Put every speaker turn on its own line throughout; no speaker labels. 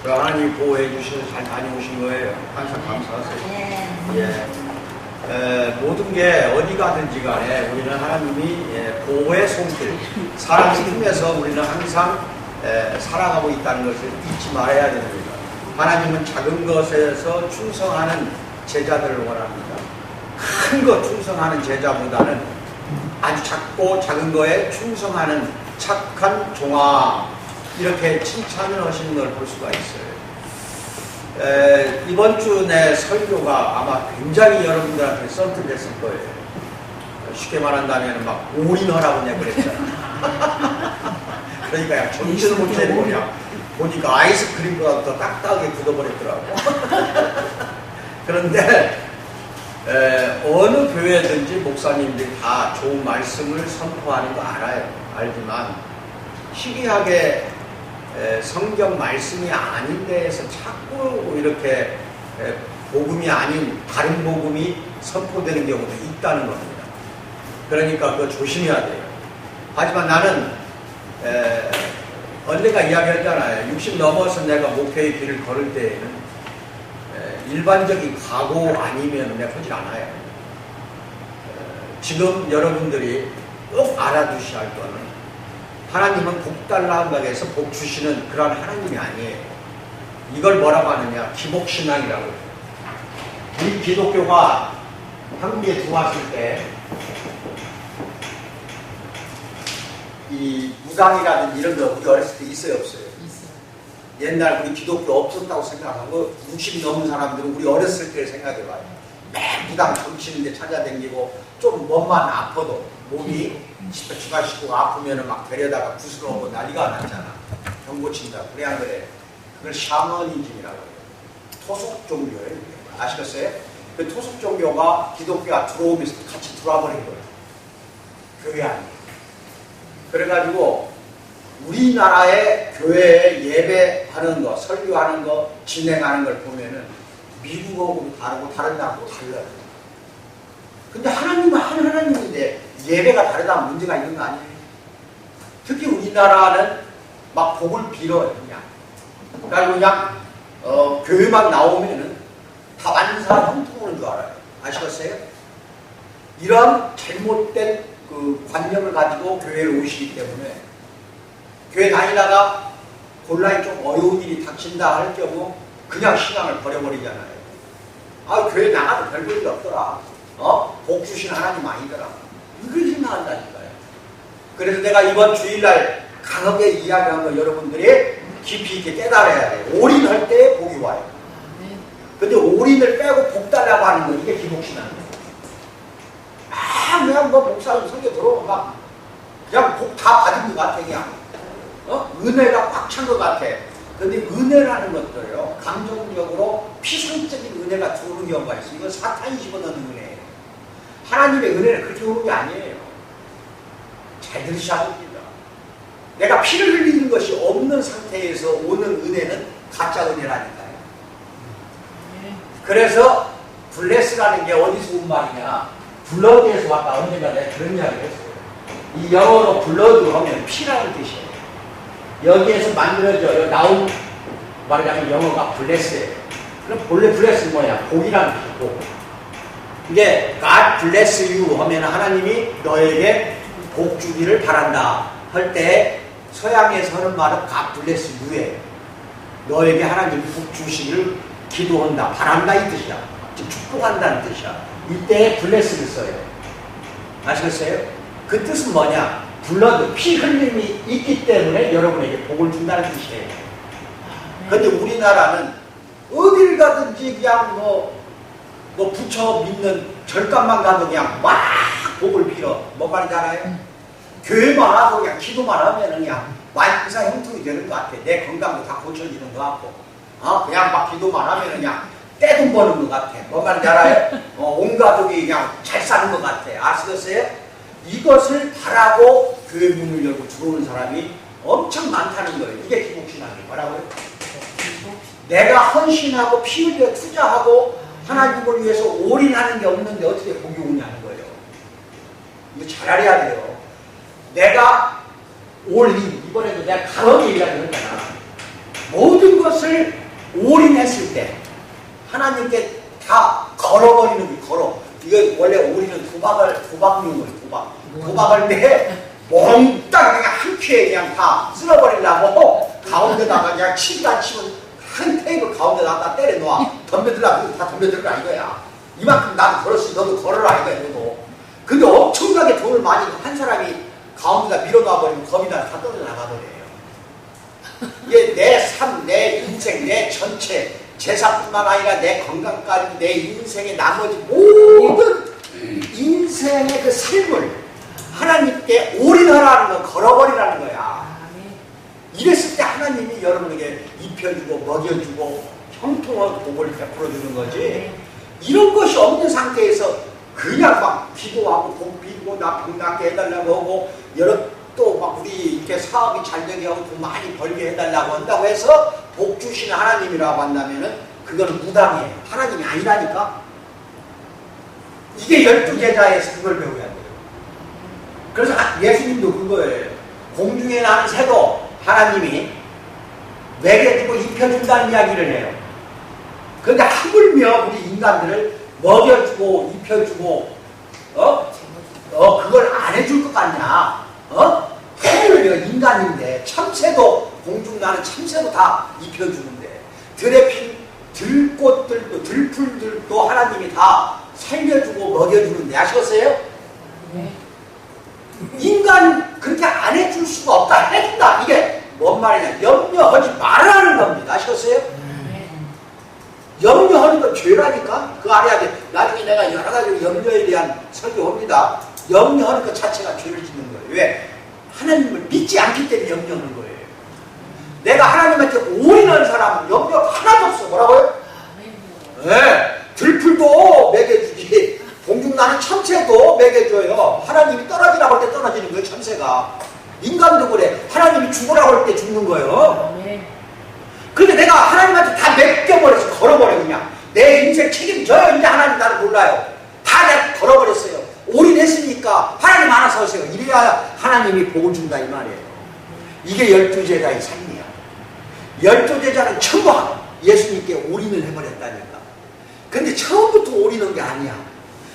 하나님이 보호해 주셔서 잘 다녀오신 거예요. 항상 감사하세요.
네.
예. 모든 게 어디 가든지 간에 우리는 하나님이 보호의 손길, 사랑의 품에서 우리는 항상 살아가고 있다는 것을 잊지 말아야 됩니다. 하나님은 작은 것에서 충성하는 제자들을 원합니다. 큰 것 충성하는 제자보다는 아주 작고 작은 거에 충성하는 착한 종아, 이렇게 칭찬을 하시는 걸 볼 수가 있어요. 이번 주 내 설교가 아마 굉장히 여러분들한테 썬트됐을 거예요. 쉽게 말한다면 막 올인하라고 내가 그랬잖아. 그러니까 야, 정신을 못 차리는 거냐. 보니까 아이스크림보다 더 딱딱하게 굳어버렸더라고. 그런데 어느 교회든지 목사님들이 다 좋은 말씀을 선포하는 거 알지만 희귀하게 성경 말씀이 아닌 데에서 자꾸 이렇게 복음이 아닌 다른 복음이 선포되는 경우도 있다는 겁니다. 그러니까 그거 조심해야 돼요. 하지만 나는 언젠가 이야기했잖아요. 60 넘어서 내가 목회의 길을 걸을 때에는 일반적인 각오 아니면 내가 하지 않아요. 지금 여러분들이 꼭 알아두셔야 할 거는 하나님은 복 달라고 해서 복 주시는 그런 하나님이 아니에요. 이걸 뭐라고 하느냐? 기복신앙이라고 해요. 우리 기독교가 한국에 들어왔을 때 이 무당이라든지 이런 거 우리 어렸을 때 있어요, 없어요?
있어요.
옛날 우리 기독교 없었다고 생각하고 60 넘은 사람들은 우리 어렸을 때 생각해봐요. 매 무당 정치는데 찾아다니고 좀 몸만 아파도 몸이 치가 씻고 아프면은 막 데려다가 구슬하고 난리가 났잖아. 병 고친다. 그래 안 그래? 그걸 샤머니즘이라고 해요. 토속 종교예요. 아시겠어요? 그 토속 종교가 기독교가 들어오면서 같이 들어와 버린 거예요. 교회 안에. 그래가지고 우리나라의 교회에 예배하는 거, 설교하는 거, 진행하는 걸 보면은 미국하고 다르고 다른 나라하고 달라요. 근데 하나님은 한 하나님인데 예배가 다르다면 문제가 있는 거 아니에요? 특히 우리나라는 막 복을 빌어요, 그냥. 그리고 그냥 교회만 나오면은 다 완사 형통하는 줄 알아요. 아시겠어요? 이런 잘못된 그 관념을 가지고 교회를 오시기 때문에 교회 다니다가 곤란히 좀 어려운 일이 닥친다 할 경우 그냥 신앙을 버려버리잖아요. 아, 교회 나가도 별 볼일 없더라. 복 주신 하나님 아니더라. 이걸 생각한다니까요. 그래서 내가 이번 주일날 강하게 이야기한 거 여러분들이 깊이 있게 깨달아야 돼요. 올인할 때 복이 와요. 근데 올인을 빼고 복 달라고 하는 거, 이게 기복신앙이에요. 그냥 뭐 목사님 설교 들어오면 막 그냥 복 다 받은 것 같아, 그냥. 은혜가 꽉 찬 것 같아. 근데 은혜라는 것도요, 감정적으로 피상적인 은혜가 들어오는 경우가 있어요. 이건 사탄이 집어넣는 은혜예요. 하나님의 은혜는 그렇게 오는 게 아니에요. 잘 들으셔야 됩니다. 내가 피를 흘리는 것이 없는 상태에서 오는 은혜는 가짜 은혜라니까요. 그래서 블레스라는 게 어디서 온 말이냐? 블러드에서 왔다. 언젠가 내가 그런 이야기를 했어요. 이 영어로 블러드 하면 피라는 뜻이에요. 여기에서 만들어져 나온 말하자면 영어가 블레스예요. 그럼 본래 블레스는 뭐냐? 복이라는 뜻이고, 이게 God bless you 하면 하나님이 너에게 복 주기를 바란다 할 때 서양에서 하는 말은 God bless you예요. 너에게 하나님이 복 주시기를 기도한다, 바란다 이 뜻이야. 즉 축복한다는 뜻이야. 이때 블레스를 써요. 아시겠어요? 그 뜻은 뭐냐? 블러드, 피 흘림이 있기 때문에 여러분에게 복을 준다는 뜻이에요. 근데 우리나라는 어딜 가든지 그냥 뭐 부처 믿는 절간만 가도 그냥 막 복을 빌어. 뭐 말인지 알아요? 교회만 하고 그냥 기도만 하면 그냥 완사 형통이 되는 것 같아. 내 건강도 다 고쳐지는 것 같고, 그냥 막 기도만 하면 그냥 떼돈 버는 것 같아. 뭐 말인지 알아요? 온 가족이 그냥 잘 사는 것 같아. 아시겠어요? 이것을 바라고 교회 문을 열고 들어오는 사람이 엄청 많다는 거예요. 이게 기복신앙이에요. 뭐라고요? 내가 헌신하고 피 흘려 투자하고 하나님을 위해서 올인하는 게 없는데 어떻게 복이 오냐는 거예요. 이거 잘 알아야 돼요. 내가 올인, 이번에도 내가 강하게 이야기를 했잖아. 모든 것을 올인했을 때 하나님께 다 걸어버리는 게 걸어. 이거 원래 우리는 도박용을 도박할 때 몽땅 그냥 한 큐에 그냥 다 쓸어버리려고 가운데다가 그냥 치기다 치면 한 테이블 가운데다가 때려 놓아. 덤벼들라. 다 덤벼들라 이거야. 이만큼 나도 걸었으니 너도 걸어라 이거야 너도. 근데 엄청나게 돈을 많이 한 사람이 가운데다 밀어놔버리면 겁이 나서 다 떨어져 나가버려요. 이게 내 삶, 내 인생, 내 전체 재산뿐만 아니라 내 건강까지 내 인생의 나머지 모든 인생의 그 삶을 하나님께 올인하라는 거, 걸어버리라는 거야. 이랬을 때 하나님이 여러분에게 입혀주고 먹여주고 형통한 복을 베풀어주는 거지. 이런 것이 없는 상태에서 그냥 막 기도하고 복 빌고 나 병 낫게 해달라고 하고 또 막 우리 이렇게 사업이 잘 되게 하고 돈 많이 벌게 해달라고 한다고 해서 복 주시는 하나님이라고 한다면은 그거는 무당이에요. 하나님이 아니라니까. 이게 12제자에서 그걸 배워야 돼요. 그래서 예수님도 그거예요. 공중에 나는 새도 하나님이 먹여주고 입혀준다는 이야기를 해요. 그런데 하물며 우리 인간들을 먹여주고 입혀주고 그걸 안 해줄 것 같냐? 하물며 인간인데 참새도 공중 나는 참새도 다 입혀주는데 들에 핀 들꽃들도 들풀들도 하나님이 다 살려주고 먹여주는데 아시겠어요? 인간 그렇게 안 해줄 수가 없다. 해준다. 이게 뭔 말이냐? 염려하지 말라는 겁니다. 아시겠어요? 염려하는 건 죄라니까? 그거 알아야 돼. 나중에 내가 여러 가지 염려에 대한 설교합니다. 염려하는 것 자체가 죄를 짓는 거예요. 왜? 하나님을 믿지 않기 때문에 염려하는 거예요. 내가 하나님한테 올인하는 사람은 염려 하나도 없어. 뭐라고요? 네. 들풀도 먹여주지. 공중 나는 참새도 먹여줘요. 하나님이 떨어지라고 할 때 떨어지는 거예요. 참새가. 인간도 그래. 하나님이 죽으라고 할 때 죽는 거예요. 근데 내가 하나님한테 다 맡겨버려서 걸어버려 그냥. 내 인생 책임져요. 이제 하나님 나를 몰라요. 다 내가 걸어버렸어요. 올인했으니까 하나님 알아서 하세요. 이래야 하나님이 복을 준다 이 말이에요. 이게 12제자의 삶이야. 12제자는 전부 예수님께 올인을 해버렸다니까. 근데 처음부터 올인한 게 아니야.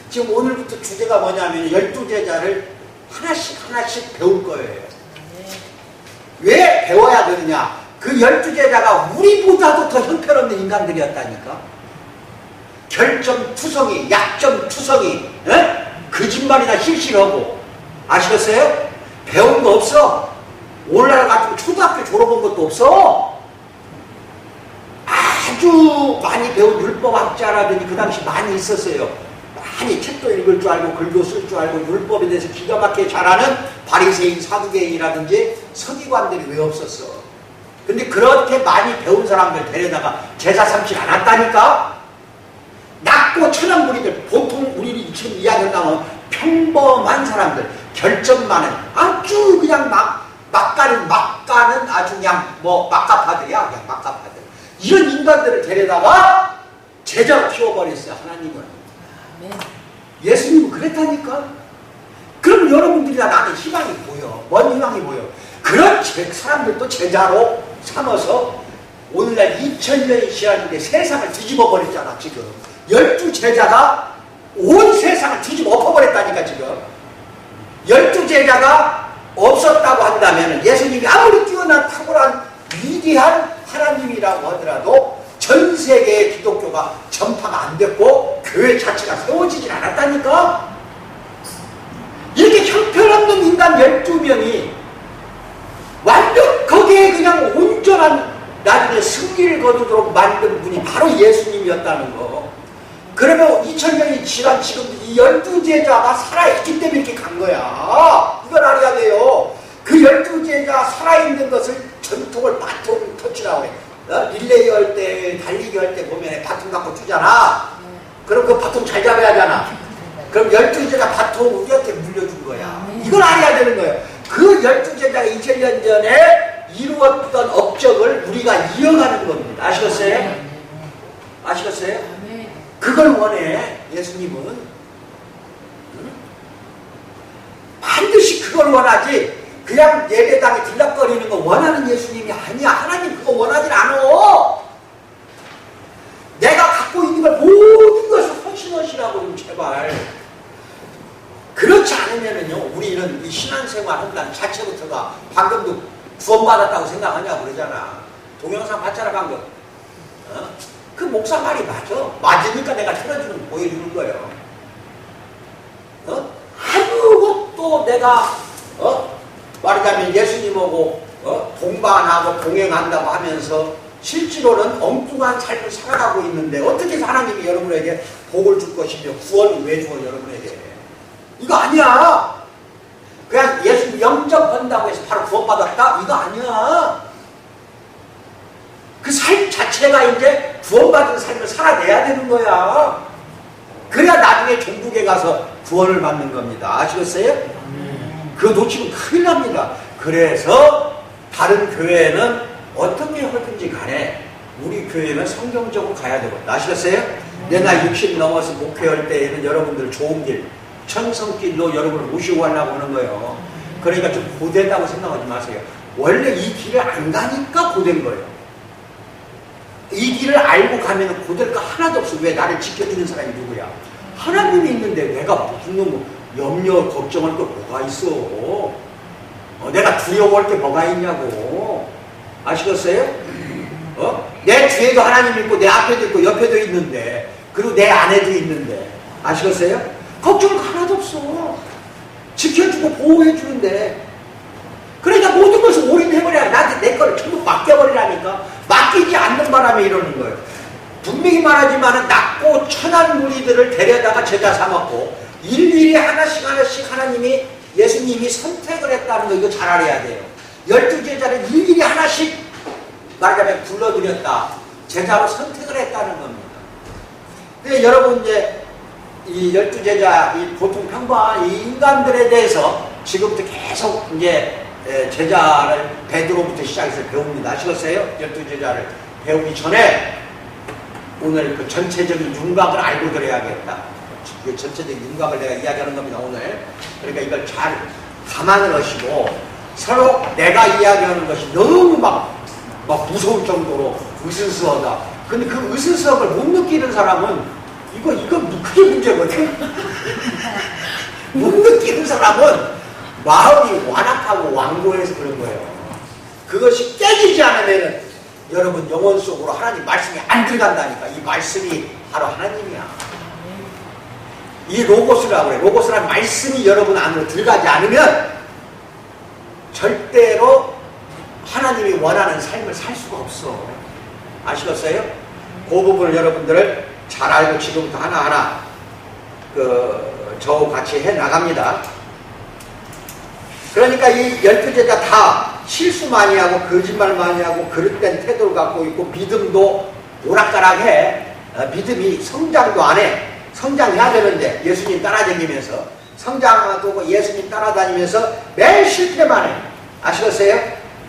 지금 오늘부터 주제가 뭐냐면 12제자를 하나씩 배울 거예요. 왜 배워야 되느냐? 그 12제자가 우리보다도 더 형편없는 인간들이었다니까. 결점투성이, 약점투성이, 거짓말이나 실실하고. 아시겠어요? 배운 거 없어. 오늘날 같은 초등학교 졸업한 것도 없어. 아주 많이 배운 율법학자라든지 그 당시 많이 있었어요. 많이 책도 읽을 줄 알고 글도 쓸 줄 알고 율법에 대해서 기가 막히게 잘하는 바리새인, 사두개인이라든지 서기관들이 왜 없었어? 근데 그렇게 많이 배운 사람들 데려다가 제사 삼지 않았다니까? 낮고 천한무리들, 보통 우리 지금 이야기한다면 평범한 사람들, 결점 많은 아주 그냥 막 가는 아주 그냥 막가파들이야. 그냥 막가파들. 이런 인간들을 데려다가 제자로 키워버렸어요. 하나님은. 예수님은 그랬다니까. 그럼 여러분들이나 나는 희망이 보여. 뭔 희망이 보여? 그런 사람들도 제자로 삼아서 오늘날 2000년이 지났는데 세상을 뒤집어 버렸잖아. 지금 12제자가 온 세상을 뒤집어 엎어버렸다니까. 지금 12제자가 없었다고 한다면 예수님이 아무리 뛰어난 탁월한 위대한 하나님이라고 하더라도 전 세계의 기독교가 전파가 안 됐고 교회 자체가 세워지질 않았다니까. 이렇게 형편없는 인간 12명이 완벽하게 그냥 온전한 나중에 승리를 거두도록 만든 분이 바로 예수님이었다는 거. 그러면 2000년이 지난 지금 이 12제자가 살아있기 때문에 이렇게 간 거야. 이걸 알아야 돼요. 그 12제자 살아있는 것을 전통을 바통 터치라고 해. 릴레이 할 때, 달리기 할 때 보면 바통 갖고 뛰잖아. 그럼 그 바통 잘 잡아야 하잖아. 그럼 12제자 바통 우리한테 물려준 거야. 이걸 알아야 되는 거예요. 그 12제자가 2000년 전에 이루었던 업적을 우리가 이어가는 겁니다. 아시겠어요? 아시겠어요? 그걸 원해. 예수님은 반드시 그걸 원하지. 그냥 예배당에 들락거리는 거 원하는 예수님이 아니야. 하나님 그거 원하진 않아. 내가 갖고 있는 걸 모든 것을 헌신하시라고 좀 제발. 그렇지 않으면은요, 우리는 이 신앙생활 한다는 자체부터가 방금도 구원받았다고 생각하냐고 그러잖아. 동영상 봤잖아, 방금. 그 목사 말이 맞아. 맞으니까 내가 틀어주는, 보여주는 거예요. 아무것도 내가, 말하자면 예수님하고, 동반하고 동행한다고 하면서 실제로는 엉뚱한 삶을 살아가고 있는데 어떻게 해서 하나님이 여러분에게 복을 줄 것이며 구원을 왜 주어 여러분에게. 이거 아니야. 그냥 예수님 영접한다고 해서 바로 구원받았다? 이거 아니야. 그 삶 자체가 이제 구원받은 삶을 살아내야 되는 거야. 그래야 나중에 종국에 가서 구원을 받는 겁니다. 아시겠어요? 그거 놓치면 큰일 납니다. 그래서 다른 교회는 어떻게 하든지 간에 우리 교회는 성경적으로 가야 되거든요. 아시겠어요? 내가 60 넘어서 목회할 때에는 여러분들 좋은 길, 천성길로 여러분을 모시고 가려고 하는 거예요. 그러니까 좀 고되다고 생각하지 마세요. 원래 이 길을 안 가니까 고된 거예요. 이 길을 알고 가면 고될 거 하나도 없어. 왜? 나를 지켜주는 사람이 누구야? 하나님이 있는데 내가 무슨 놈 염려 걱정할 거 뭐가 있어? 내가 두려워할 게 뭐가 있냐고. 아시겠어요? 내 뒤에도 하나님 있고 내 앞에도 있고 옆에도 있는데, 그리고 내 안에도 있는데, 아시겠어요? 걱정할 거 하나도 없어. 지켜주고 보호해주는데. 그러니까 모든 것을 올인해버려야. 나한테 내 거를 전부 맡겨버리라니까. 맡기지 않는 바람에 이러는 거예요. 분명히 말하지만 낮고 천한 무리들을 데려다가 제자 삼았고 일일이 하나씩 하나님이, 예수님이 선택을 했다는 거 이거 잘 알아야 돼요. 12제자를 일일이 하나씩 말하자면 불러들였다. 제자로 선택을 했다는 겁니다. 근데 여러분 이제 이 12제자, 이 보통 평범한 이 인간들에 대해서 지금부터 계속 이제 제자를 베드로부터 시작해서 배웁니다. 아시겠어요? 12제자를 배우기 전에 오늘 그 전체적인 윤곽을 알고 들어야겠다. 그 전체적인 윤곽을 내가 이야기하는 겁니다, 오늘. 그러니까 이걸 잘 감안을 하시고 서로 내가 이야기하는 것이 너무 막 무서울 정도로 으스스하다. 근데 그 으스스함을 못 느끼는 사람은 이건 크게 문제거든. 못 느끼는 사람은 마음이 완악하고 완고해서 그런 거예요. 그것이 깨지지 않으면 여러분 영혼 속으로 하나님 말씀이 안 들어간다니까. 이 말씀이 바로 하나님이야. 이 로고스라고 그래. 로고스란 말씀이 여러분 안으로 들어가지 않으면 절대로 하나님이 원하는 삶을 살 수가 없어. 아시겠어요? 그 부분을 여러분들을 잘 알고 지금부터 하나하나 저와 같이 해 나갑니다. 그러니까 이 12제자 다 실수 많이 하고 거짓말 많이 하고 그릇된 태도를 갖고 있고 믿음도 오락가락해. 믿음이 성장도 안 해. 성장해야 되는데 예수님 따라다니면서 성장하고 예수님 따라다니면서 매일 실패만 해. 아시겠어요?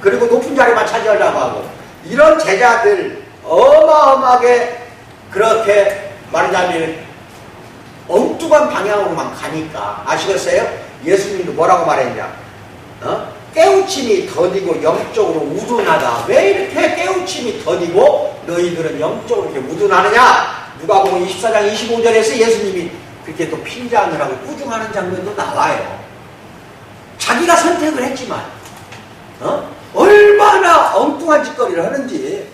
그리고 높은 자리만 차지하려고 하고 이런 제자들 어마어마하게 그렇게 말하자면 엉뚱한 방향으로만 가니까 아시겠어요? 예수님도 뭐라고 말했냐? 깨우침이 더디고 영적으로 우둔하다. 왜 이렇게 깨우침이 더디고 너희들은 영적으로 이렇게 우둔하느냐? 누가복음 24장 25절에서 예수님이 그렇게 또 핀잔을 하고 꾸중하는 장면도 나와요. 자기가 선택을 했지만 얼마나 엉뚱한 짓거리를 하는지.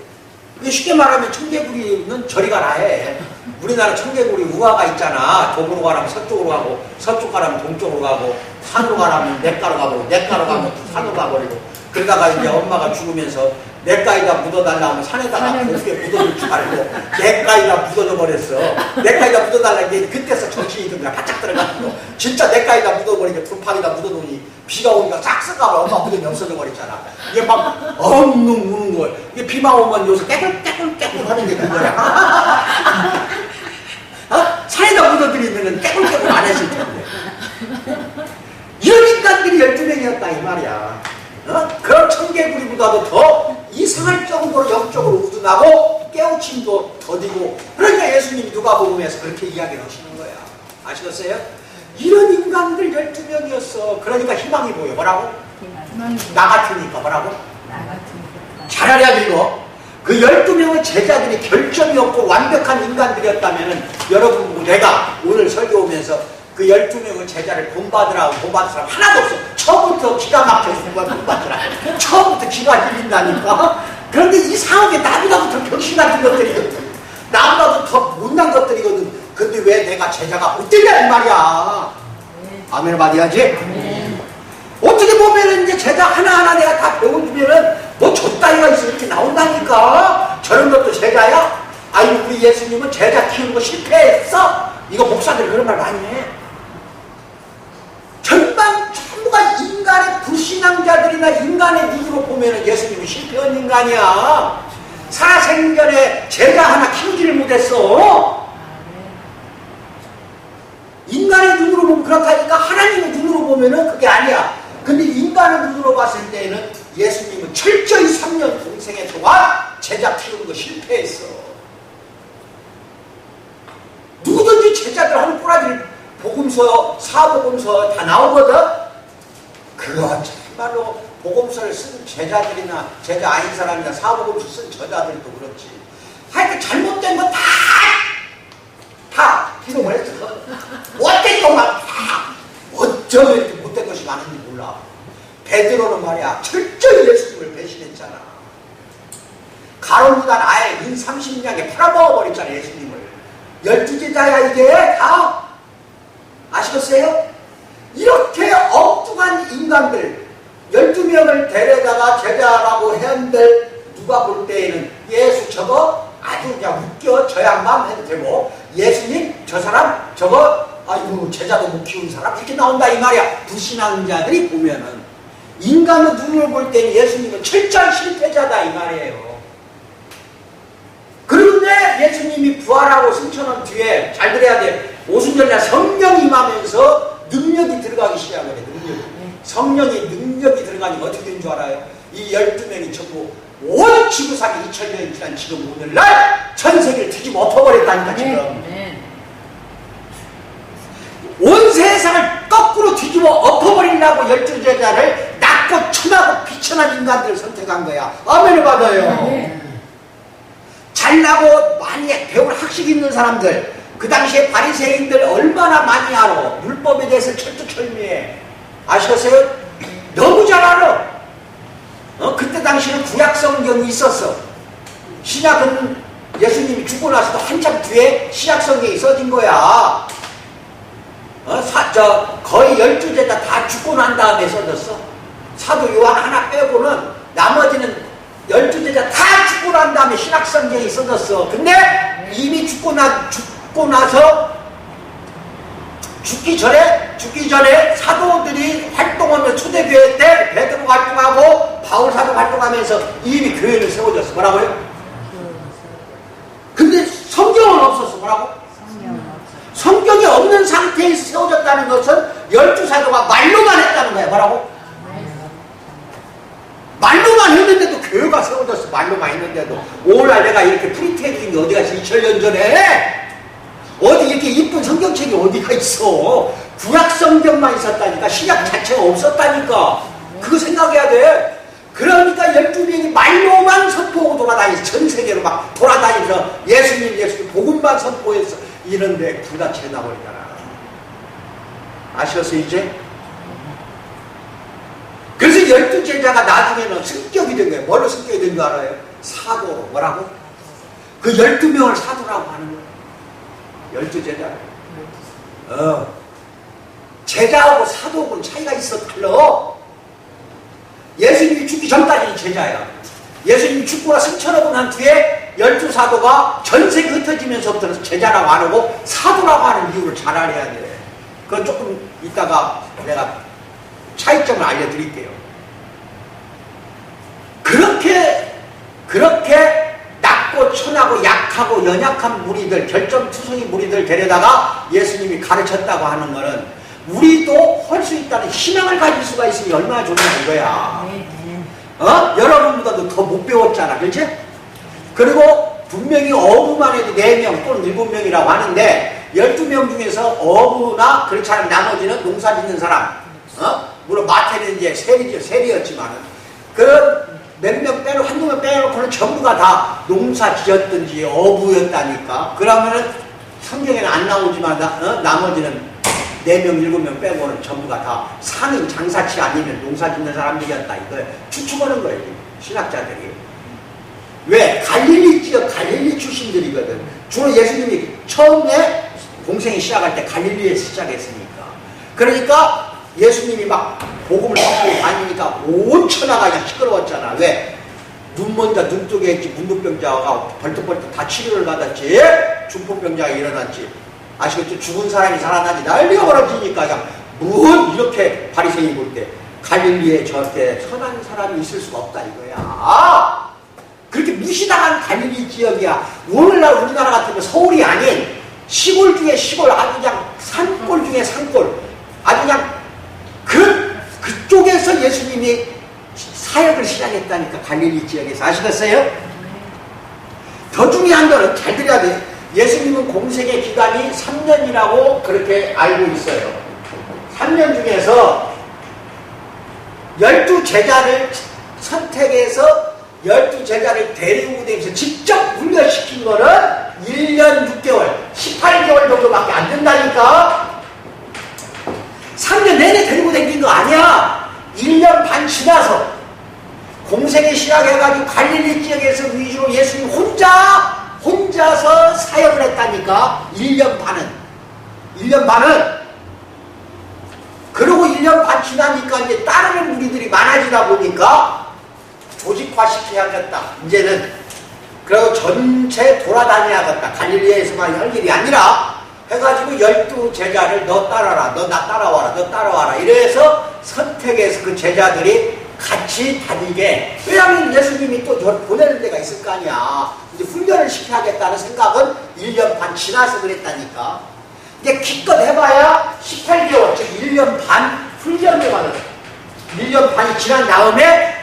쉽게 말하면 청개구리는 저리 가라 해. 우리나라 청개구리 우화가 있잖아. 동으로 가라면 서쪽으로 가고 서쪽 가라면 동쪽으로 가고 산으로 가라면 냇가로 가고 냇가로 가면 산으로 가버리고 그러다가 이제 엄마가 죽으면서 냇가에다 묻어달라 하면 산에다가 고수에 묻어줄 줄 알고 냇가에다 묻어져 버렸어. 냇가에다 묻어달라 이게 그때서 정신이 좀 바짝 들어가고 진짜 냇가에다 묻어버리니까 불판에다 묻어놓으니 비가 오니까 싹 쓱가고 엄마 묻으면 없어져 버렸잖아. 이게 막 엉엉 우는 거야. 이게 비만 오면 요새 깨꿀깨꿀 하는 게 그거야. 산에다 묻어들이면 깨꿀깨꿀 안 했을 텐데. 이런 인간들이 12명이었다 이 말이야. 그런 청개구리보다도 더 이상할 정도로 영적으로 우둔하고 깨우침도 더디고 그러니까 예수님이 누가복음에서 그렇게 이야기를 하시는 거야. 아시겠어요? 이런 인간들 12명이었어. 그러니까 희망이 보여. 뭐라고? 나 같으니까. 뭐라고?
나 같으니까.
잘 알아야 이거. 그 12명의 제자들이 결점이 없고 완벽한 인간들이었다면 여러분 보고 내가 오늘 설교 오면서 그 12명의 제자를 본받으라고 본받은 사람 하나도 없어. 처음부터 기가 막혀서 본받으라. 처음부터 기가 밀린다니까. 그런데 이상하게 나보다도 더 병신 같은 것들이거든. 나보다도 더 못난 것들이거든. 근데 왜 내가 제자가 못 되냐 이 말이야. 아멘 받아야지. 어떻게 보면은 이제 제자 하나하나 내가 다 배워주면은 뭐 줬다이가 있어 이렇게 나온다니까. 저런 것도 제자야? 아니 우리 예수님은 제자 키우는 거 실패했어? 이거 목사들 그런 말 많이 해. 전부가 인간의 불신앙자들이나 인간의 눈으로 보면은 예수님은 실패한 인간이야. 살아생전에 제자 하나 키우지를 못했어. 인간의 눈으로 보면 그렇다니까 하나님의 눈으로 보면은 그게 아니야. 근데 인간의 눈으로 봤을 때는 예수님은 철저히 3년 공생애 동안 제자 키우는 거 실패했어. 누구든지 제자들 하는 꼬라지를 복음서, 사복음서 다 나오거든? 그거 정말로 복음서를 쓴 제자들이나 제자 아닌 사람이나 사복음서 쓴 저자들도 그렇지. 하여튼 잘못된 거 다 기록을 했어. 못된 것만 다. 어쩌면 이렇게 못된 것이 많은지 몰라. 베드로는 말이야 철저히 예수님을 배신했잖아. 가론유다는 아예 인 30냥에 팔아먹어버렸잖아 예수님을. 12제자야 이게 다. 아시겠어요? 이렇게 엉뚱한 인간들 12명을 데려다가 제자라고 했는데 누가 볼 때에는 예수 저거 아주 그냥 웃겨 저 양반 해도 되고 예수님 저 사람 저거 아이고 제자도 못 키운 사람 이렇게 나온다 이 말이야. 불신앙자들이 보면은 인간의 눈으로 볼 때는 예수님은 철저한 실패자다 이 말이에요. 그런데 예수님이 부활하고 승천한 뒤에 잘 들어야 돼. 오순절날 성령이 임하면서 능력이 들어가기 시작을 해. 성령이 능력이 들어가니까 어떻게 된 줄 알아요? 이 12명이 전부 온 지구상에 2000년이 지난 지금 오늘날 전 세계를 뒤집어 엎어버렸다니까 지금. 온 세상을 거꾸로 뒤집어 엎어버리려고 12제자를 낮고 천하고 비천한 인간들을 선택한 거야. 아멘을 받아요. 잘나고 많이 배운 학식 있는 사람들, 그 당시에 바리새인들 얼마나 많이 알아. 율법에 대해서 철두철미해. 아시겠어요? 너무 잘 알아. 그때 당시에는 구약성경이 있었어. 신약은 예수님이 죽고 나서도 한참 뒤에 신약성경이 써진 거야. 거의 12제자 다 죽고 난 다음에 써졌어. 사도 요한 하나 빼고는 나머지는 12제자 다 죽고 난 다음에 신약성경이 써졌어. 근데 이미 죽고 나서 죽기 전에 사도들이 활동하면 초대교회 때 베드로 활동하고 바울 사도 활동하면서 이미 교회는 세워졌어. 뭐라고요? 근데 성경은 없었어. 뭐라고? 성경이 없는 상태에서 세워졌다는 것은 12사도가 말로만 했다는 거야. 뭐라고? 말로만 했는데도 교회가 세워졌어. 말로만 했는데도. 오늘날 내가 이렇게 프린트해준 게 어디 갔어? 2000년 전에 어디 이렇게 이쁜 성경책이 어디가 있어. 구약 성경만 있었다니까. 신약 자체가 없었다니까. 그거 생각해야 돼. 그러니까 12명이 말로만 선포하고 돌아다니서 전 세계로 막 돌아다니면서 예수님 복음만 선포해서 이런데 불같이 나버리잖아. 아셨어요 이제? 그래서 12제자가 나중에는 승격이 된 거예요. 뭘로 승격이 된 줄 알아요? 사도로. 뭐라고? 그 12명을 사도라고 하는 거예요. 12제자. 제자하고 사도하고는 차이가 있어. 달라. 예수님이 죽기 전까지는 제자야. 예수님이 죽고나 승천하고 난 뒤에 12사도가 전세계 흩어지면서부터는 제자라고 안 하고 사도라고 하는 이유를 잘 알아야 돼. 그건 조금 이따가 내가 차이점을 알려드릴게요. 그렇게 낮고 천하고 약하고 연약한 무리들, 결점투성이 무리들 데려다가 예수님이 가르쳤다고 하는 거는 우리도 할 수 있다는 희망을 가질 수가 있으니 얼마나 좋냐 이거야. 여러분보다도 더 못 배웠잖아. 그렇지? 그리고 분명히 어부만 해도 4명 또는 7명이라고 하는데 12명 중에서 어부나 그렇지 않은 나머지는 농사 짓는 사람, 물론 마태는 이제 세리였지만은, 그 몇 명 빼고, 한두 명 빼놓고는 전부가 다 농사 지었든지 어부였다니까. 그러면은 성경에는 안 나오지만, 나머지는 4명, 7명 빼고는 전부가 다 상인, 장사치 아니면 농사 짓는 사람들이었다. 이걸 추측하는 거예요, 신학자들이. 왜? 갈릴리 지역, 갈릴리 출신들이거든. 주로 예수님이 처음에 공생이 시작할 때 갈릴리에서 시작했으니까. 그러니까 예수님이 막 복음을 받고 다니니까 온 천하가 그냥 시끄러웠잖아. 왜? 눈 먼저 눈뜨게 했지. 문둥병자가 벌떡벌떡 다 치료를 받았지. 중풍병자가 일어났지. 아시겠죠? 죽은 사람이 살아나지. 난리가 벌어지니까 그냥 뭘 이렇게 바리새인이 볼 때 갈릴리에 저렇게 선한 사람이 있을 수가 없다 이거야. 그렇게 무시당한 갈릴리 지역이야. 오늘날 우리나라 같으면 서울이 아닌 시골 중에 시골, 아주 그냥 산골 중에 산골, 아주 그냥 그쪽에서 예수님이 사역을 시작했다니까. 갈릴리 지역에서. 아시겠어요? 더 중요한 거는 잘 들어야 돼. 예수님은 공생의 기간이 3년이라고 그렇게 알고 있어요. 3년 중에서 12제자를 선택해서 12제자를 데리고 다니면서 직접 훈련시킨 거는 1년 6개월, 18개월 정도밖에 안 된다니까. 3년 내내 데리고 다닌 거 아니야. 1년 반 지나서 공생이 시작해가지고 갈릴리 지역에서 위주로 예수님 혼자서 사역을 했다니까. 1년 반은. 그리고 1년 반 지나니까 이제 따르는 무리들이 많아지다 보니까 조직화시켜야겠다. 이제는. 그리고 전체 돌아다녀야겠다. 갈릴리에서만 할 일이 아니라 해가지고 12제자를 너 따라라, 너 나 따라와라, 너 따라와라. 이래서 선택해서 그 제자들이 같이 다니게. 왜냐하면 예수님이 또 보내는 데가 있을 거 아니야. 이제 훈련을 시켜야겠다는 생각은 1년 반 지나서 그랬다니까. 이게 기껏 해봐야 18개월, 즉 1년 반 훈련을 받은. 1년 반이 지난 다음에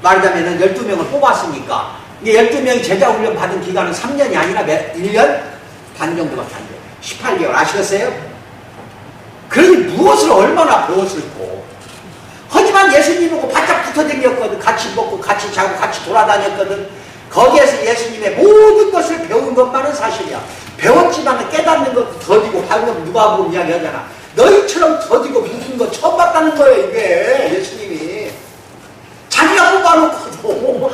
말하자면 12명을 뽑았으니까. 이게 12명이 제자 훈련 받은 기간은 3년이 아니라 1년 반 정도밖에 안 돼요. 18개월. 아시겠어요? 그러니 무엇을 얼마나 배웠을꼬. 하지만 예수님하고 바짝 붙어 다녔거든. 같이 먹고 같이 자고 같이 돌아다녔거든. 거기에서 예수님의 모든 것을 배운 것만은 사실이야. 배웠지만 깨닫는 것도 더디고 방금 누가 보고 이야기하잖아. 너희처럼 더디고 묻은 거 처음 봤다는 거예요. 이게 예수님이 자기가 뽑아놓고도